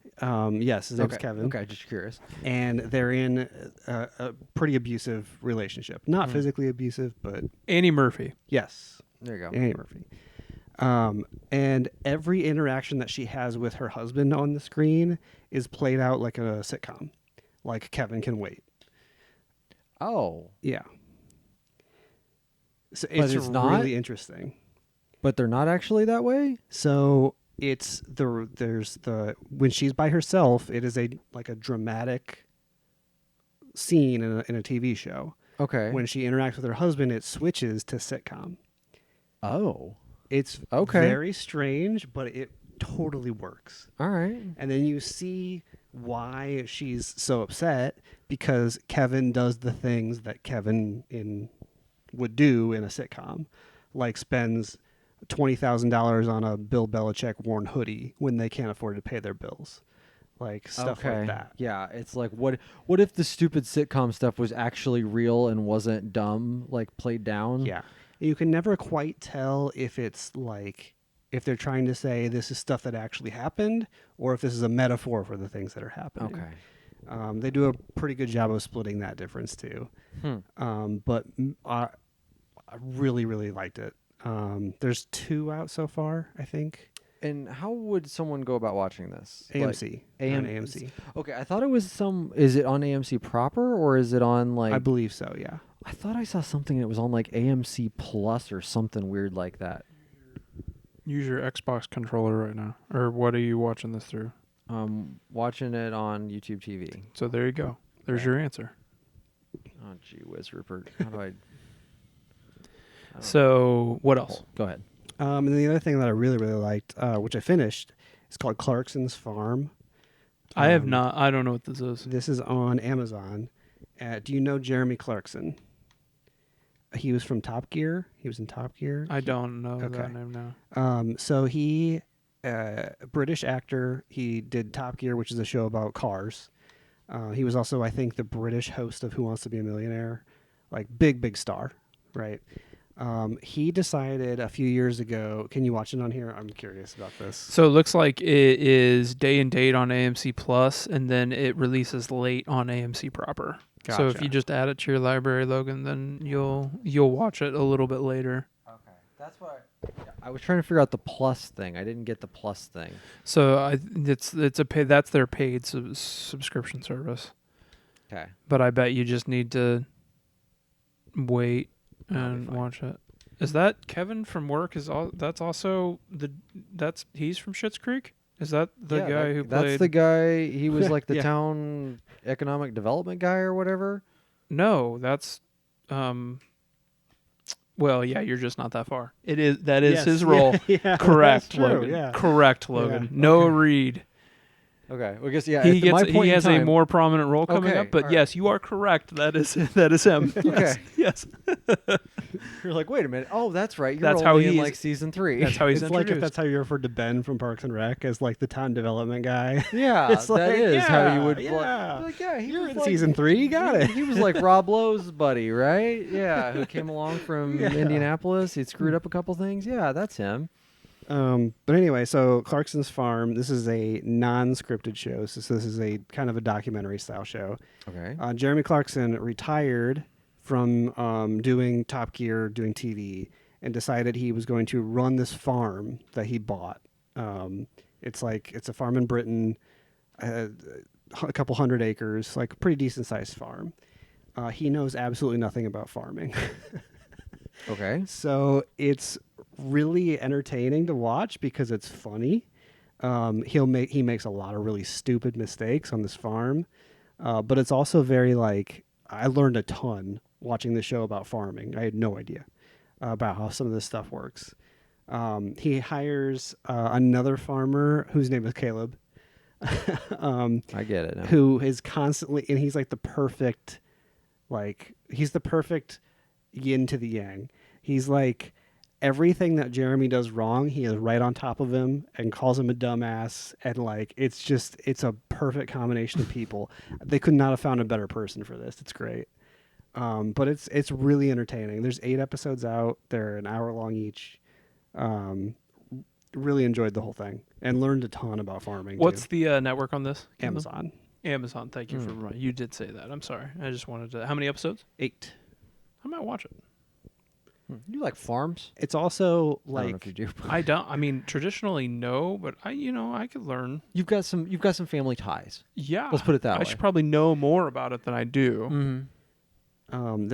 S2: Yes, his name's Kevin.
S1: Okay, just curious.
S2: And they're in a pretty abusive relationship. Not physically abusive, but
S3: Annie Murphy.
S2: yes.
S1: There you go.
S2: Annie Murphy. And every interaction that she has with her husband on the screen is played out like a sitcom, like Kevin Can Wait.
S1: Oh.
S2: Yeah. So
S1: But
S2: it's
S1: it's
S2: really
S1: not?
S2: interesting.
S1: But they're not actually that way?
S2: So it's when she's by herself, it is a dramatic scene in a TV show.
S1: Okay.
S2: When she interacts with her husband, it switches to sitcom.
S1: Oh.
S2: It's very strange, but it totally works.
S1: All right.
S2: And then you see why she's so upset, because Kevin does the things that Kevin would do in a sitcom, like spends $20,000 on a Bill Belichick worn hoodie when they can't afford to pay their bills, like stuff like that.
S1: Yeah, it's like what if the stupid sitcom stuff was actually real and wasn't dumb, like played down?
S2: Yeah, you can never quite tell if it's if they're trying to say this is stuff that actually happened, or if this is a metaphor for the things that are happening.
S1: Okay.
S2: They do a pretty good job of splitting that difference too. But I really, really liked it. There's 2 out so far, I think.
S1: And how would someone go about watching this?
S2: AMC.
S1: Like,
S2: On AMC.
S1: Okay, I thought it was Is it on AMC proper, or is it on like?
S2: I believe so, yeah.
S1: I thought I saw something that was on like AMC Plus or something weird like that.
S3: Use your Xbox controller right now. Or what are you watching this through?
S1: Watching it on YouTube TV.
S3: So there you go. There's
S1: Okay.
S3: your answer.
S1: Oh, gee whiz, Rupert. How do I?
S3: So what else?
S1: Go ahead.
S2: And then the other thing that I really, really liked, which I finished, is called Clarkson's Farm.
S3: I have not. I don't know what this is.
S2: This is on Amazon. Do you know Jeremy Clarkson? He was from Top Gear. He was in Top Gear.
S3: I don't know
S2: Okay.
S3: that name now.
S2: So he, British actor. He did Top Gear, which is a show about cars. He was also, I think, the British host of Who Wants to Be a Millionaire. Like big star, right? He decided a few years ago. Can you watch it on here? I'm curious about this.
S3: So it looks like it is day and date on AMC Plus, and then it releases late on AMC proper. So if
S2: Gotcha.
S3: you just add it to your library, Logan, then you'll watch it a little bit later.
S1: Okay, that's why I was trying to figure out the plus thing. I didn't get the plus thing.
S3: So it's a pay. That's their paid subscription service.
S1: Okay.
S3: But I bet you just need to wait
S1: That'll be
S3: and
S1: fine.
S3: watch it. Is that Kevin from work? That's also he's from Schitt's Creek? Is that the guy who played?
S1: That's the guy. He was like the
S2: Yeah.
S1: town economic development guy or whatever.
S3: No, that's well, yeah, you're just not that far. That is
S2: Yes,
S3: his
S2: yeah,
S3: role.
S2: yeah,
S3: Correct,
S2: that's true,
S3: Logan.
S2: yeah.
S3: Correct, Logan.
S2: Yeah,
S3: Noah
S2: okay.
S3: Reed.
S1: Okay. Well, I guess yeah.
S3: He
S1: at my point
S3: he
S1: in
S3: has
S1: time,
S3: a more prominent role coming
S1: Okay,
S3: up, but
S1: all right.
S3: yes, you are correct. That is him.
S1: Okay.
S3: Yes.
S1: You're like, wait a minute. Oh, that's right. You're
S3: That's
S1: only
S3: how
S1: in
S3: he's-
S1: like season 3.
S3: That's how he's
S2: It's like if
S3: introduced.
S2: that's how you referred to Ben from Parks and Rec as like the town development guy.
S1: yeah,
S2: It's
S1: that
S2: like,
S1: is how you would.
S2: yeah.
S1: Like, yeah, he
S2: You're
S1: was
S2: in
S1: like,
S2: season 3. You got it.
S1: He was like Rob Lowe's buddy, right? Yeah, who came along from
S2: Yeah.
S1: Indianapolis. He'd screwed up a couple things. Yeah, that's him.
S2: But anyway, so Clarkson's Farm. This is a non-scripted show. So this is a kind of a documentary style show.
S1: Okay.
S2: Jeremy Clarkson retired from doing Top Gear, doing TV, and decided he was going to run this farm that he bought. It's a farm in Britain, a couple 100 acres, like a pretty decent sized farm. He knows absolutely nothing about farming.
S1: Okay.
S2: So it's really entertaining to watch because it's funny. He makes a lot of really stupid mistakes on this farm, but it's also very I learned a ton watching the show about farming. I had no idea about how some of this stuff works. He hires another farmer whose name is Caleb,
S1: I get it now.
S2: who is constantly, and he's like the perfect, he's the perfect yin to the yang. He's like everything that Jeremy does wrong, he is right on top of him and calls him a dumbass. And it's a perfect combination of people. They could not have found a better person for this. It's great. But it's really entertaining. There's 8 episodes out. They're an hour long each. Really enjoyed the whole thing and learned a ton about farming.
S3: What's
S2: too.
S3: the network on this?
S2: Amazon?
S3: Amazon. Thank you for reminding. You did say that. I'm sorry. I just wanted to. How many episodes?
S2: 8.
S3: I might watch it.
S1: You like farms?
S2: It's also
S1: I don't know if you do.
S3: I don't. I mean, traditionally no, but I could learn.
S1: You've got some family ties.
S3: Yeah.
S1: Let's put it that
S3: I
S1: way.
S3: should probably know more about it than I do.
S1: Mm-hmm.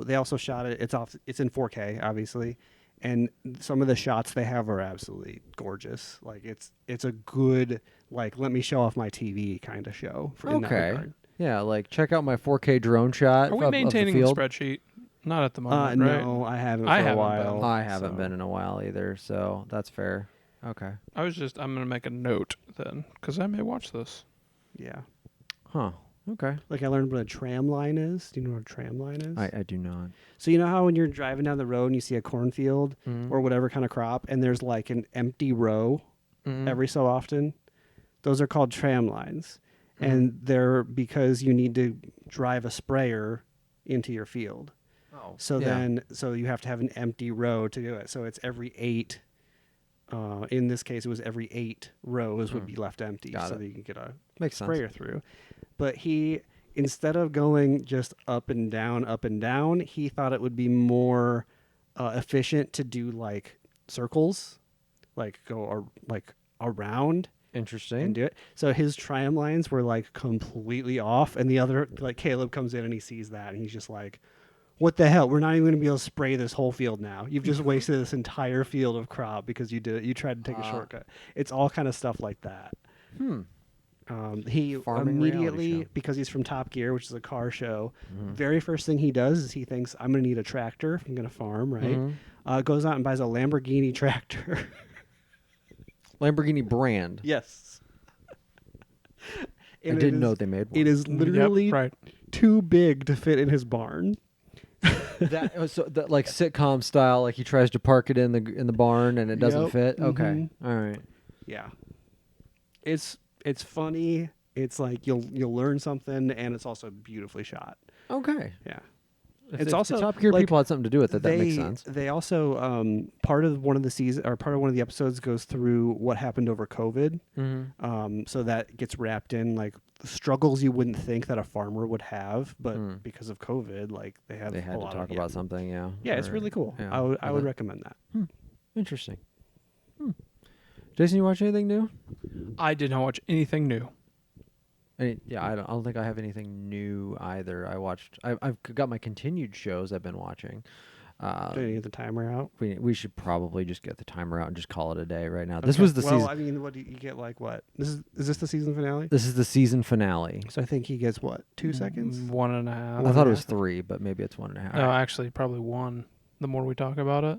S2: They also shot it. It's in 4K, obviously, and some of the shots they have are absolutely gorgeous. Like it's a good let me show off my TV kind of show. In that
S1: Okay.
S2: regard.
S1: Yeah, like check out my 4K drone shot.
S3: Are we
S1: of
S3: maintaining
S1: the
S3: the
S1: field.
S3: spreadsheet? Not at the moment, right?
S2: No, I haven't.
S3: I
S2: for
S3: haven't
S2: a while.
S3: been.
S1: I haven't
S2: so-
S1: been in a while either, so that's fair. Okay.
S3: I'm going to make a note then, because I may watch this.
S2: Yeah.
S1: Huh. Okay.
S2: I learned what a tram line is. Do you know what a tram line is?
S1: I do not.
S2: So you know how when you're driving down the road and you see a cornfield
S1: Mhm.
S2: or whatever kind of crop, and there's like an empty row
S1: Mhm.
S2: every so often? Those are called tram lines.
S1: Mhm.
S2: And they're because you need to drive a sprayer into your field.
S1: Oh.
S2: So
S1: yeah.
S2: so you have to have an empty row to do it. So it's every 8 In this case, it was every 8 rows would be left empty,
S1: Got
S2: so
S1: it.
S2: that you can get a
S1: Makes sense.
S2: sprayer through. But he, instead of going just up and down, he thought it would be more efficient to do like circles, like around
S1: Interesting.
S2: and do it. So his triumph lines were like completely off, and the other, like, Caleb comes in and he sees that and he's just like, what the hell? We're not even going to be able to spray this whole field now. You've just wasted this entire field of crop because you tried to take a shortcut. It's all kind of stuff like that. He
S1: Farming reality
S2: immediately,
S1: show.
S2: because he's from Top Gear, which is a car show, very first thing he does is he thinks, I'm going to need a tractor if I'm going to farm, right? Goes out and buys a Lamborghini tractor.
S1: Lamborghini brand.
S2: Yes.
S1: I didn't know they made one.
S2: It is literally
S3: right.
S2: too big to fit in his barn.
S1: That like sitcom style, like he tries to park it in the barn and it doesn't
S2: Yep.
S1: fit. Okay, all right.
S2: Yeah. It's funny. It's like you'll learn something, and it's also beautifully shot.
S1: Okay.
S2: Yeah.
S1: If
S2: It's
S1: the
S2: also,
S1: Top Gear
S2: like,
S1: people had something to do with it. That makes sense.
S2: They also part of one of the episodes goes through what happened over COVID. So that gets wrapped in like the struggles you wouldn't think that a farmer would have, but because of COVID, like they had
S1: to talk about something. Yeah.
S2: Yeah, it's
S1: Or-
S2: really cool.
S1: yeah.
S2: I would recommend that.
S1: Interesting. Jason, you watch anything new?
S3: I did not watch anything new.
S1: I don't think I have anything new either. I've got my continued shows I've been watching.
S2: Do you get the timer out?
S1: We should probably just get the timer out and just call it a day right now. This was the
S2: well,
S1: season.
S2: I mean, what do you get? Like what? Is this the season finale?
S1: This is the season finale.
S2: So I think he gets what? 2 seconds?
S3: 1.5.
S1: I thought it was 3, but maybe it's 1.5.
S3: No, actually, probably 1. The more we talk about it,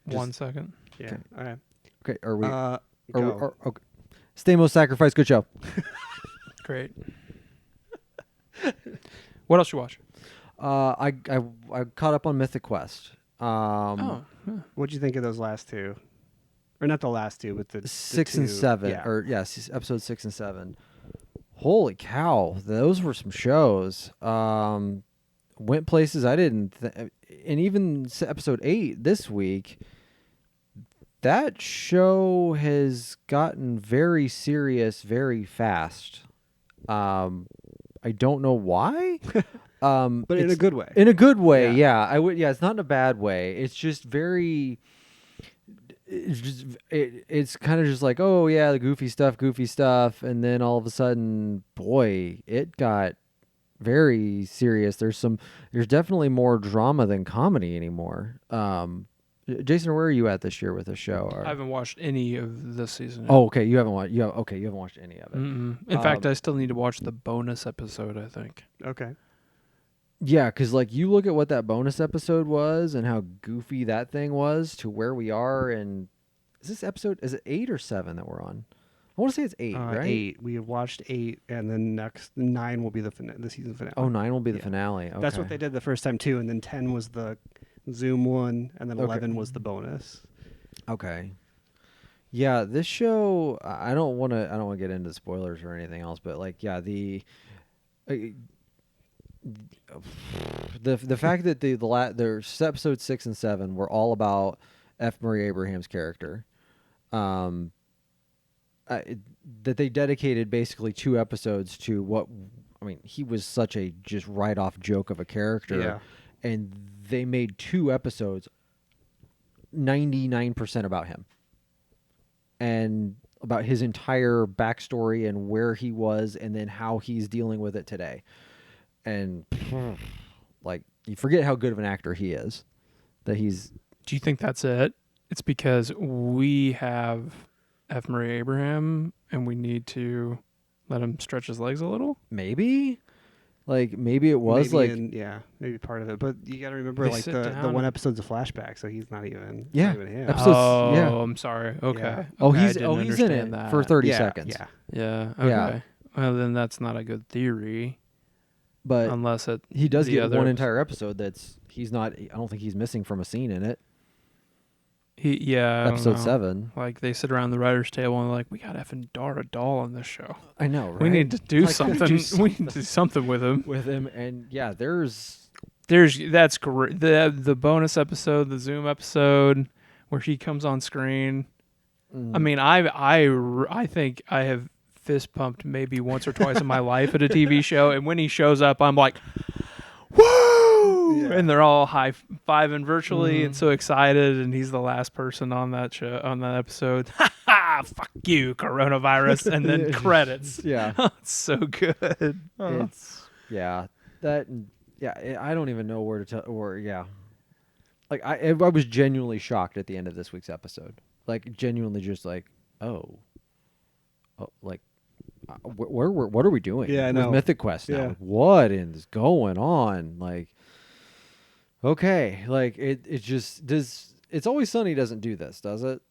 S3: 1 second.
S2: Yeah. All right.
S1: Okay, are we?
S2: Go.
S1: Okay. Stamos Sacrifice, good show.
S3: Great. What else you watch?
S1: I caught up on Mythic Quest.
S2: What'd you think of those last 2? Or not the last 2, but the
S1: 6
S2: 2.
S1: and 7,
S2: Yeah.
S1: or yes, episode 6 and 7. Holy cow, those were some shows. Went places I didn't, and even episode 8 this week. That show has gotten very serious very fast. I don't know why.
S2: But in a good way.
S1: In a good way,
S2: Yeah.
S1: yeah. I would. Yeah, it's not in a bad way. It's just very. It's kind of just like, oh yeah, the goofy stuff, and then all of a sudden, boy, it got very serious. There's definitely more drama than comedy anymore. Jason, where are you at this year with this show?
S3: I haven't watched any of this season yet.
S1: Oh, okay. You haven't watched. You haven't watched any of it.
S3: In fact, I still need to watch the bonus episode, I think.
S2: Okay.
S1: Yeah, because like you look at what that bonus episode was and how goofy that thing was to where we are, and is it 8 or 7 that we're on? I want to say it's 8, right?
S2: 8. We have watched 8, and then next 9 will be the season finale.
S1: Oh, 9 will be the
S2: Yeah.
S1: finale. Okay.
S2: That's what they did the first time too, and then 10 was the Zoom one, and then
S1: Okay.
S2: 11 was the bonus.
S1: Okay. Yeah, this show. I don't want to get into spoilers or anything else, but like, yeah, the fact that the episode 6 and 7 were all about F. Murray Abraham's character, that they dedicated basically 2 episodes to what. I mean, he was such a just write-off joke of a character.
S2: Yeah.
S1: And they made 2 episodes 99% about him and about his entire backstory and where he was and then how he's dealing with it today. And like, you forget how good of an actor he is. That he's.
S3: Do you think that's it? It's because we have F. Murray Abraham and we need to let him stretch his legs a little?
S1: Maybe? Like, maybe it was
S2: maybe part of it. But you got to remember,
S3: They
S2: like
S3: sit
S2: the
S3: down
S2: one
S3: and-
S2: episode's a flashback, so he's not even.
S1: Yeah.
S2: Not even him.
S1: Episode-
S3: Oh,
S1: yeah.
S3: I'm sorry. Okay.
S2: Yeah.
S1: Oh,
S3: Okay, I
S1: he's
S3: didn't
S1: in
S3: understand
S1: it
S3: that.
S1: for 30
S2: Yeah,
S1: seconds.
S2: Yeah.
S3: Yeah. Okay.
S1: Yeah.
S3: Well, then that's not a good theory,
S1: But
S3: unless it.
S1: he does
S3: the
S1: get
S3: other
S1: one
S3: episode-
S1: entire episode that's he's not. I don't think he's missing from a scene in it.
S3: Yeah. I don't
S1: Episode
S3: know.
S1: 7.
S3: Like they sit around the writer's table and they're like, we got effing Dara Doll on this show.
S1: I know, right?
S3: We need to do
S1: Like,
S3: something. We need to do something with him.
S1: with him, and yeah, there's
S3: That's great. The bonus episode, the Zoom episode, where he comes on screen I mean, I think I have fist pumped maybe once or twice in my life at a TV show, and when he shows up, I'm like, woo!
S2: Yeah.
S3: And they're all high fiving virtually and so excited, and he's the last person on that show, on that episode. Ha ha! Fuck you, coronavirus, and then credits.
S1: Yeah.
S3: It's so good.
S1: It's I don't even know where to tell, or like I was genuinely shocked at the end of this week's episode, like genuinely just like like what are we doing?
S2: Yeah, I
S1: with
S2: know.
S1: Mythic Quest now.
S2: Yeah.
S1: Like, what is going on? Like, okay, like it just does. It's Always Sunny doesn't do this, does it?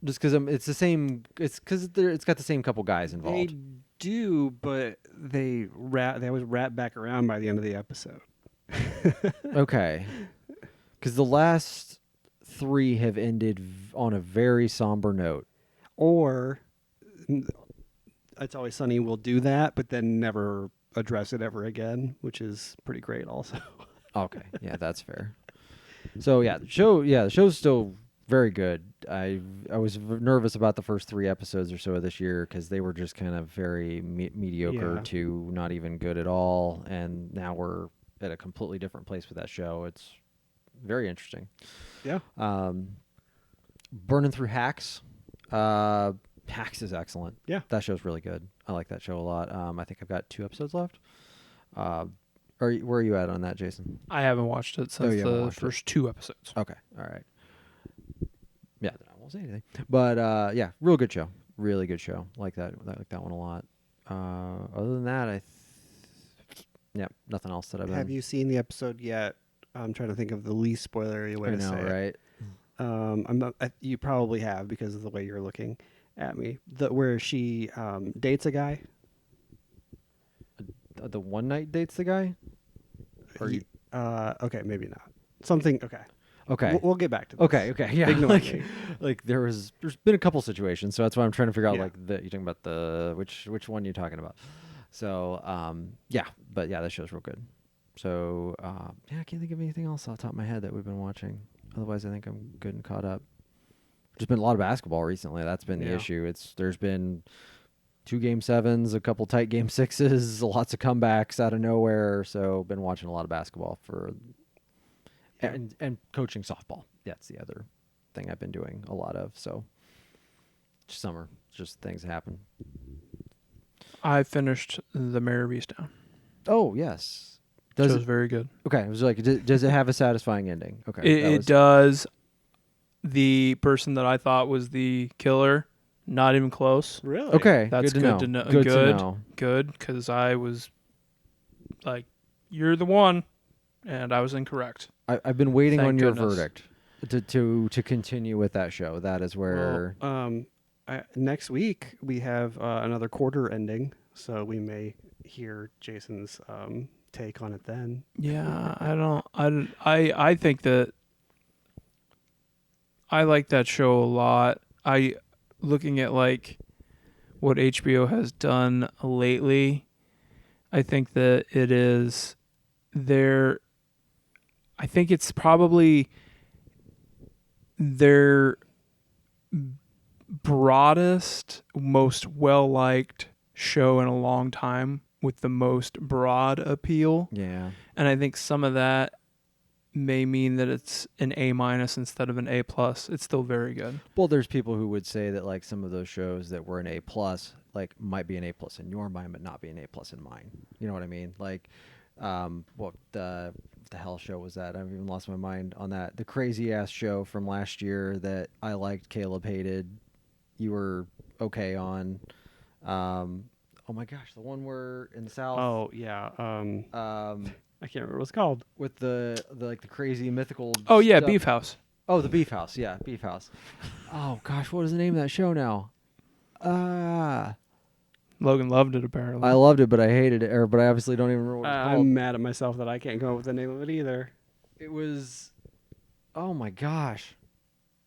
S1: Just because it's the same. It's because it's got the same couple guys
S2: They
S1: involved.
S2: do, but they always wrap back around by the end of the episode.
S1: Okay, because the last 3 have ended on a very somber note.
S2: Or It's Always Sunny will do that, but then never address it ever again, which is pretty great also.
S1: Okay, yeah, that's fair. So the show's still very good. I was nervous about the first 3 episodes or so of this year because they were just kind of very mediocre
S2: Yeah.
S1: to not even good at all, and now we're at a completely different place with that show. It's very interesting.
S2: Yeah.
S1: Burning Through Hacks. Hacks is excellent.
S2: Yeah.
S1: That show's really good. I like that show a lot. I think I've got 2 episodes left. Where are you at on that, Jason?
S3: I haven't watched it since
S1: you haven't
S3: the
S1: watched it.
S3: first 2 episodes.
S1: Okay. All right. Yeah, then I won't say anything. But real good show. Really good show. Like that. I like that one a lot. Other than that, nothing else that I've been.
S2: Have you seen the episode yet? I'm trying to think of the least spoilery way
S1: I
S2: to
S1: know,
S2: say it.
S1: right?
S2: I'm not, you probably have because of the way you're looking at me. Where she dates a guy.
S1: The one night dates the guy. Or you?
S2: Okay, maybe not. Something. Okay.
S1: Okay.
S2: We'll get back to this.
S1: Okay. Yeah.
S2: Ignore me.
S1: Like there's been a couple situations, so that's why I'm trying to figure out
S2: Yeah.
S1: like you're talking about which one you're talking about. So but that show's real good. So I can't think of anything else off the top of my head that we've been watching. Otherwise, I think I'm good and caught up. There's been a lot of basketball recently. That's been the
S2: Yeah.
S1: issue. There's been 2 Game 7s, a couple tight Game 6s, lots of comebacks out of nowhere. So been watching a lot of basketball and coaching softball. That's the other thing I've been doing a lot of. So summer, just things happen.
S3: I finished The Mayor of Easttown.
S1: Oh yes,
S3: Show's very good.
S1: Okay, it was like, does it have a satisfying ending? Okay,
S3: It does. The person that I thought was the killer, not even close.
S2: Really?
S1: Okay,
S3: That's
S1: good to know.
S3: Good,
S1: to know.
S3: good, because I was like, "You're the one," and I was incorrect.
S1: I've been waiting
S3: Thank
S1: on your
S3: goodness.
S1: verdict to continue with that show. That is where.
S2: Well, next week we have another quarter ending, so we may hear Jason's take on it then.
S3: Yeah, I think that I like that show a lot. Looking at like what HBO has done lately, I think that it is I think it's probably their broadest, most well-liked show in a long time with the most broad appeal.
S1: Yeah.
S3: And I think some of that may mean that it's an A- instead of an A+. It's still very good.
S1: Well, there's people who would say that like some of those shows that were an A+, like might be an A+ in your mind, but not be an A+ in mine. You know what I mean? Like, what the hell show was that? I've even lost my mind on that. The crazy ass show from last year that I liked, Caleb hated. You were okay on. Oh my gosh, the one where in the South.
S2: Oh yeah. I can't remember what it's called.
S1: With the like the crazy mythical.
S3: Oh, yeah,
S1: stuff.
S3: Beef House.
S1: Oh, the Beef House. Yeah, Beef House. Oh gosh, what is the name of that show now?
S3: Logan loved it, apparently.
S1: I loved it, but I hated it. But I obviously don't even remember what it's called.
S2: I'm mad at myself that I can't come up with the name of it either.
S1: It was. Oh my gosh,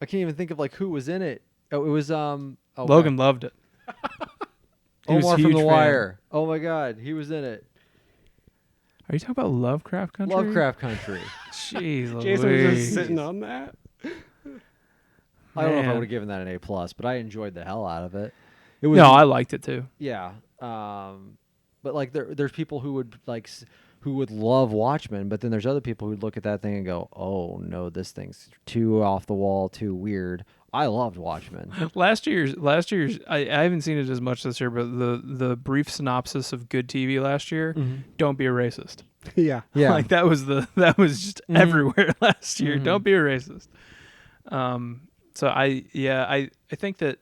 S1: I can't even think of like who was in it. Oh, it was
S3: Logan loved it. He was a
S1: Omar from
S3: huge
S1: The
S3: fan.
S1: Wire. Oh my God, he was in it.
S3: Are you talking about Lovecraft Country?
S1: Lovecraft Country.
S3: Jeez,
S2: Jason was
S3: Louise.
S2: just sitting on that.
S1: I don't know if I
S3: Man.
S1: would have given that an A plus, but I enjoyed the hell out of it. It was
S3: No, I liked it too.
S1: yeah. But like there's people who would who would love Watchmen, but then there's other people who'd look at that thing and go, "Oh no, this thing's too off the wall, too weird." I loved Watchmen.
S3: Last year's I haven't seen it as much this year, but the brief synopsis of good TV last year, don't be a racist.
S2: Yeah.
S1: Yeah.
S3: Like that was just everywhere last year.
S1: Mhm.
S3: Don't be a racist. So I think that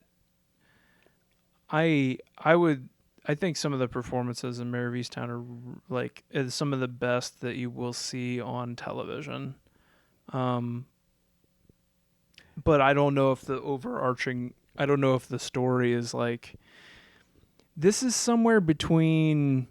S3: I think some of the performances in Mayor of Easttown are like is some of the best that you will see on television. But I don't know if I don't know if the story is like, this is somewhere between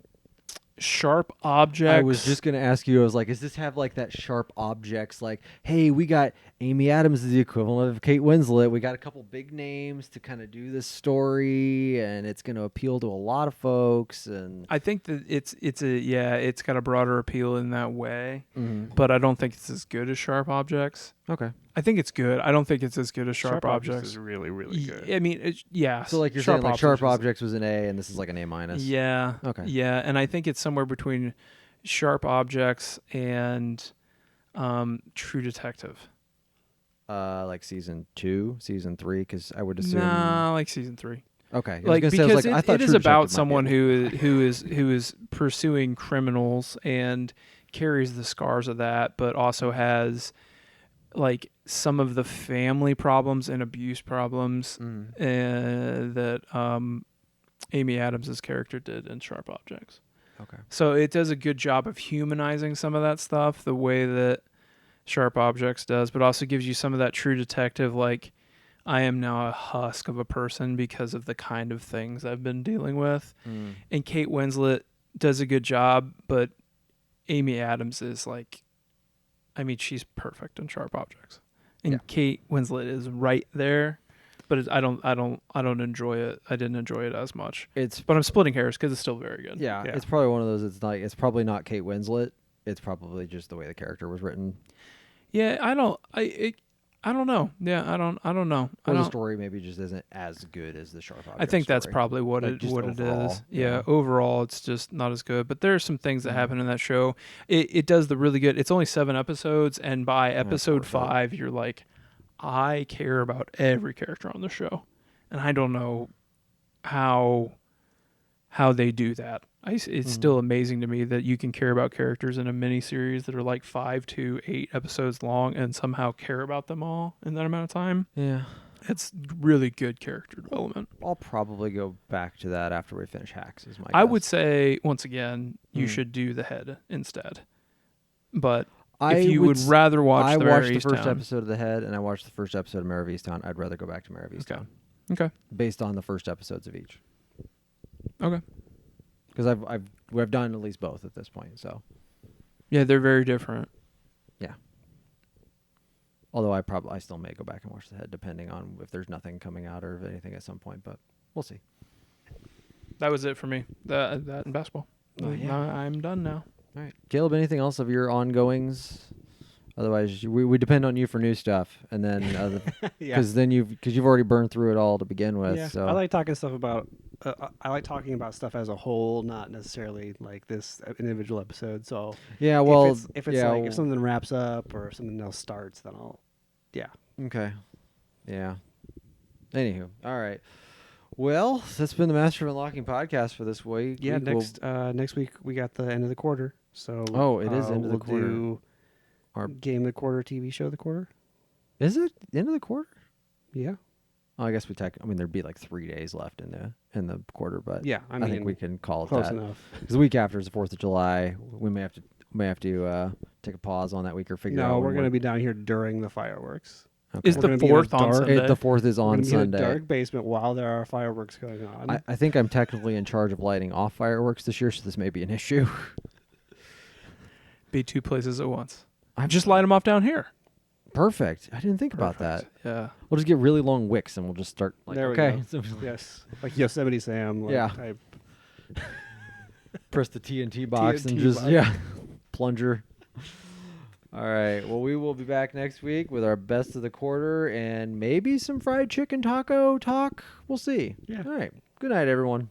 S3: Sharp Objects.
S1: I was just gonna ask you. I was like, "Does this have like that Sharp Objects? Like, hey, we got Amy Adams is the equivalent of Kate Winslet. We got a couple big names to kind of do this story, and it's gonna appeal to a lot of folks." And
S3: I think that it's got a broader appeal in that way,
S1: Mhm.
S3: but I don't think it's as good as Sharp Objects.
S1: Okay,
S3: I think it's good. I don't think it's as good as Sharp Objects.
S2: is really, really good.
S3: I mean, yeah.
S1: so like you're saying, like
S3: Sharp
S1: Sharp Objects was an A, and this is like an A minus.
S3: Yeah.
S1: Okay.
S3: Yeah, and I think it's somewhere between Sharp Objects and True Detective.
S1: Like season 2, season 3, because I would assume.
S3: Nah, like season 3.
S1: Okay, I was
S3: Like
S1: gonna say, I was
S3: because
S1: like, I
S3: it,
S1: thought
S3: it is
S1: True
S3: about
S1: Detective might be
S3: someone
S1: a-
S3: who is pursuing criminals and carries the scars of that, but also has like some of the family problems and abuse problems that Amy Adams' character did in Sharp Objects.
S1: Okay.
S3: So it does a good job of humanizing some of that stuff the way that Sharp Objects does, but also gives you some of that True Detective, like, I am now a husk of a person because of the kind of things I've been dealing with. And Kate Winslet does a good job, but Amy Adams is like, I mean, she's perfect in Sharp Objects. And
S1: Yeah.
S3: Kate Winslet is right there, but I don't enjoy it. I didn't enjoy it as much. But I'm splitting hairs because it's still very good.
S1: Yeah,
S2: Yeah.
S1: it's probably one of those. It's probably not Kate Winslet. It's probably just the way the character was written,
S3: Yeah, I don't know. Yeah, I don't know.
S1: or the story maybe just isn't as good as the Sharp Objects.
S3: I think that's
S1: story.
S3: probably what
S1: Like,
S3: it
S1: just
S3: what it
S1: overall,
S3: is.
S1: yeah.
S3: Yeah, overall it's just not as good. But there are some things that happen in that show. It does the really good. It's only 7 episodes, and by episode
S1: worth it.
S3: 5, you're like, I care about every character on the show, and I don't know how they do that. It's still amazing to me that you can care about characters in a mini series that are like 5 to 8 episodes long and somehow care about them all in that amount of time.
S1: Yeah,
S3: It's really good character development.
S1: I'll probably go back to that after we finish Hacks. Is my
S3: I
S1: guess.
S3: would say, once again, you should do the head instead. But
S1: I
S3: if you would rather watch
S1: I
S3: the
S1: watched
S3: Mare
S1: the first
S3: Easttown-
S1: episode of The Head, and I watched the first episode of Mare of Easttown. I'd rather go back to Mare of Easttown
S3: Okay.
S1: based on the first episodes of each,
S3: Okay.
S1: because we've done at least both at this point. So
S3: Yeah, they're very different.
S1: although I still may go back and watch The Head depending on if there's nothing coming out or if anything at some point, but we'll see.
S3: That was it for me. That and basketball.
S1: Oh, yeah.
S3: I'm done now.
S1: All right, Caleb. Anything else of your ongoings? Otherwise, we depend on you for new stuff, and then
S2: Yeah.
S1: because you've already burned through it all to begin with.
S2: Yeah.
S1: So
S2: I like talking stuff about. I like talking about stuff as a whole, not necessarily like this individual episode. So
S1: yeah. Well,
S2: if it's like if something wraps up or something else starts, then I'll. Yeah.
S1: Okay. Yeah. Anywho, all right. Well, that's been the Master of Unlocking podcast for this week.
S2: Yeah.
S1: We'll-
S2: Next week we got the end of the quarter. So
S1: Oh, it is end of the
S2: we'll
S1: quarter.
S2: Do
S1: Our-
S2: game of the quarter, TV show of the quarter.
S1: Is it end of the quarter?
S2: Yeah.
S1: Oh, I guess there'd be like 3 days left in the quarter, but
S2: Yeah.
S1: I think we can call it
S2: close
S1: that.
S2: enough.
S1: Because the week after is the 4th of July. We may have to take a pause on that week or figure out.
S2: No,
S1: when
S2: we're going to be down here during the fireworks.
S1: Okay.
S3: Is
S2: We're
S3: the
S2: gonna be in a
S3: 4th on
S2: dark-
S3: Sunday?
S1: The 4th is
S2: We're
S1: on
S2: gonna be in a
S1: Sunday.
S2: dark basement while there are fireworks going on.
S1: I think I'm technically in charge of lighting off fireworks this year, so this may be an issue.
S3: Be 2 places at once.
S1: I'm
S3: Just light them off down here.
S1: Perfect. I didn't think about that.
S3: Yeah.
S1: We'll just get really long wicks and we'll just start like
S2: There we
S1: okay.
S2: go. Yes, like Yosemite Sam. Like
S1: Yeah.
S2: type.
S1: Press the TNT box and
S2: TNT
S1: just
S2: box.
S1: yeah. Plunger. All right. Well, we will be back next week with our best of the quarter and maybe some fried chicken taco talk. We'll see.
S2: Yeah.
S1: All right. Good night, everyone.